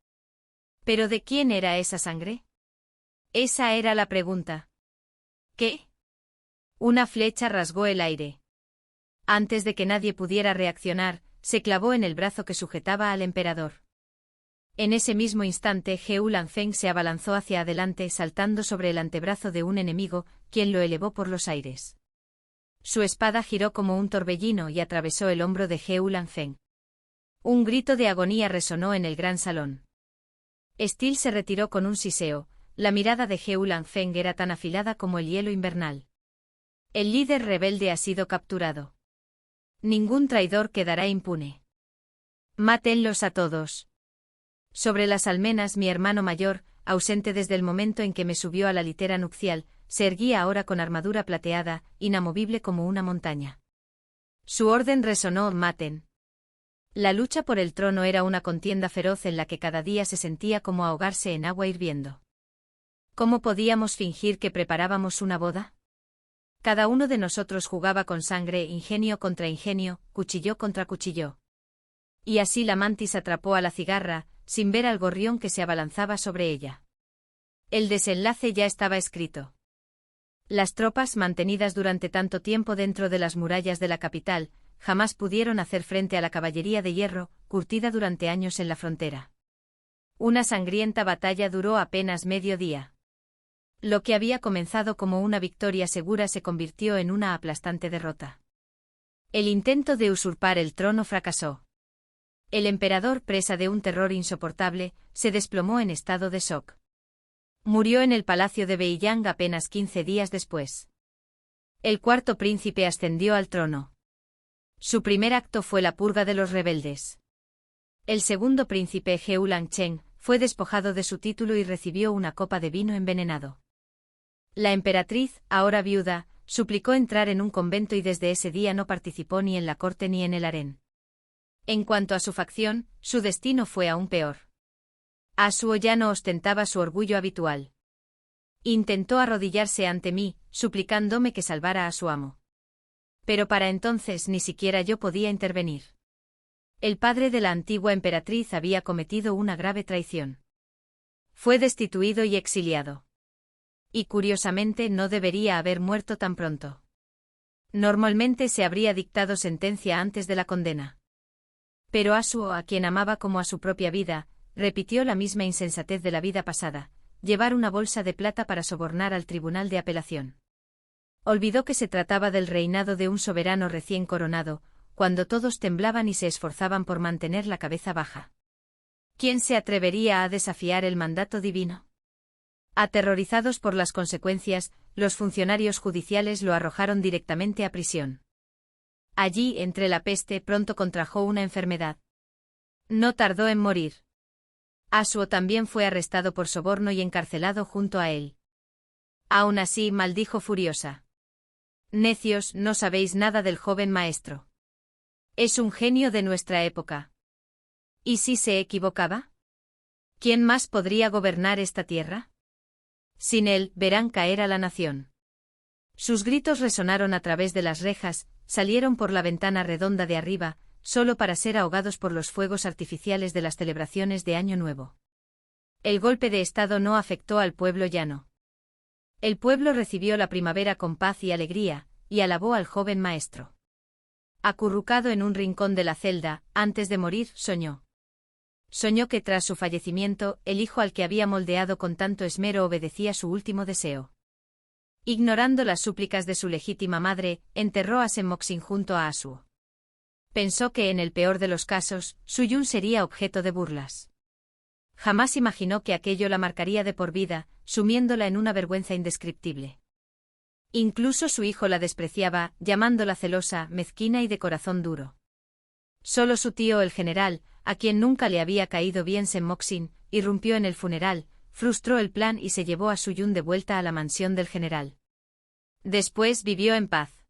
¿Pero de quién era esa sangre? Esa era la pregunta. ¿Qué? Una flecha rasgó el aire. Antes de que nadie pudiera reaccionar, se clavó en el brazo que sujetaba al emperador. En ese mismo instante, Heu Langfeng se abalanzó hacia adelante saltando sobre el antebrazo de un enemigo, quien lo elevó por los aires. Su espada giró como un torbellino y atravesó el hombro de Heu Langfeng. Un grito de agonía resonó en el gran salón. Steel se retiró con un siseo, la mirada de Heu Langfeng era tan afilada como el hielo invernal. El líder rebelde ha sido capturado. Ningún traidor quedará impune. Mátenlos a todos. Sobre las almenas mi hermano mayor, ausente desde el momento en que me subió a la litera nupcial, se erguía ahora con armadura plateada, inamovible como una montaña. Su orden resonó: maten. La lucha por el trono era una contienda feroz en la que cada día se sentía como ahogarse en agua hirviendo. ¿Cómo podíamos fingir que preparábamos una boda? Cada uno de nosotros jugaba con sangre, ingenio contra ingenio, cuchillo contra cuchillo. Y así la mantis atrapó a la cigarra, sin ver al gorrión que se abalanzaba sobre ella. El desenlace ya estaba escrito. Las tropas mantenidas durante tanto tiempo dentro de las murallas de la capital, jamás pudieron hacer frente a la caballería de hierro, curtida durante años en la frontera. Una sangrienta batalla duró apenas medio día. Lo que había comenzado como una victoria segura se convirtió en una aplastante derrota. El intento de usurpar el trono fracasó. El emperador, presa de un terror insoportable, se desplomó en estado de shock. Murió en el palacio de Beiyang apenas 15 días después. El cuarto príncipe ascendió al trono. Su primer acto fue la purga de los rebeldes. El segundo príncipe, Heu Langcheng, fue despojado de su título y recibió una copa de vino envenenado. La emperatriz, ahora viuda, suplicó entrar en un convento y desde ese día no participó ni en la corte ni en el harén. En cuanto a su facción, su destino fue aún peor. Asuo ya no ostentaba su orgullo habitual. Intentó arrodillarse ante mí, suplicándome que salvara a su amo. Pero para entonces ni siquiera yo podía intervenir. El padre de la antigua emperatriz había cometido una grave traición. Fue destituido y exiliado. Y curiosamente no debería haber muerto tan pronto. Normalmente se habría dictado sentencia antes de la condena. Pero Asuo, a quien amaba como a su propia vida, repitió la misma insensatez de la vida pasada, llevar una bolsa de plata para sobornar al tribunal de apelación. Olvidó que se trataba del reinado de un soberano recién coronado, cuando todos temblaban y se esforzaban por mantener la cabeza baja. ¿Quién se atrevería a desafiar el mandato divino? Aterrorizados por las consecuencias, los funcionarios judiciales lo arrojaron directamente a prisión. Allí, entre la peste, pronto contrajo una enfermedad. No tardó en morir. Asuo también fue arrestado por soborno y encarcelado junto a él. Aún así, maldijo furiosa. Necios, no sabéis nada del joven maestro. Es un genio de nuestra época. ¿Y si se equivocaba? ¿Quién más podría gobernar esta tierra? Sin él, verán caer a la nación. Sus gritos resonaron a través de las rejas, salieron por la ventana redonda de arriba, solo para ser ahogados por los fuegos artificiales de las celebraciones de Año Nuevo. El golpe de Estado no afectó al pueblo llano. El pueblo recibió la primavera con paz y alegría, y alabó al joven maestro. Acurrucado en un rincón de la celda, antes de morir, soñó. soñó que tras su fallecimiento, el hijo al que había moldeado con tanto esmero obedecía su último deseo. Ignorando las súplicas de su legítima madre, enterró a Senmoxin junto a Asuo. Pensó que en el peor de los casos, Suyun sería objeto de burlas. Jamás imaginó que aquello la marcaría de por vida, sumiéndola en una vergüenza indescriptible. Incluso su hijo la despreciaba, llamándola celosa, mezquina y de corazón duro. Solo su tío el general, a quien nunca le había caído bien Senmoxin, irrumpió en el funeral, frustró el plan y se llevó a Suyun de vuelta a la mansión del general. Después vivió en paz.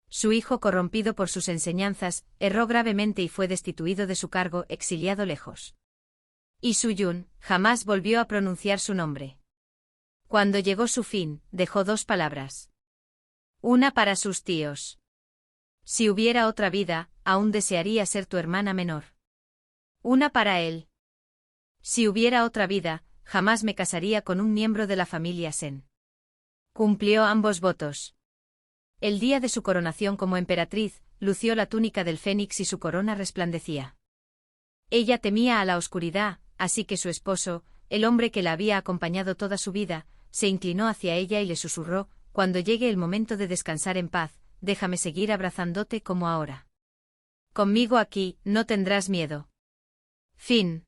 Su hijo, corrompido por sus enseñanzas, erró gravemente y fue destituido de su cargo, exiliado lejos. Y Suyun jamás volvió a pronunciar su nombre. Cuando llegó su fin, dejó 2 palabras. Una para sus tíos. Si hubiera otra vida, aún desearía ser tu hermana menor. Una para él. Si hubiera otra vida, jamás me casaría con un miembro de la familia Sen. Cumplió ambos votos. El día de su coronación como emperatriz, lució la túnica del fénix y su corona resplandecía. Ella temía a la oscuridad, así que su esposo, el hombre que la había acompañado toda su vida, se inclinó hacia ella y le susurró: cuando llegue el momento de descansar en paz, déjame seguir abrazándote como ahora. Conmigo aquí, no tendrás miedo. Fin.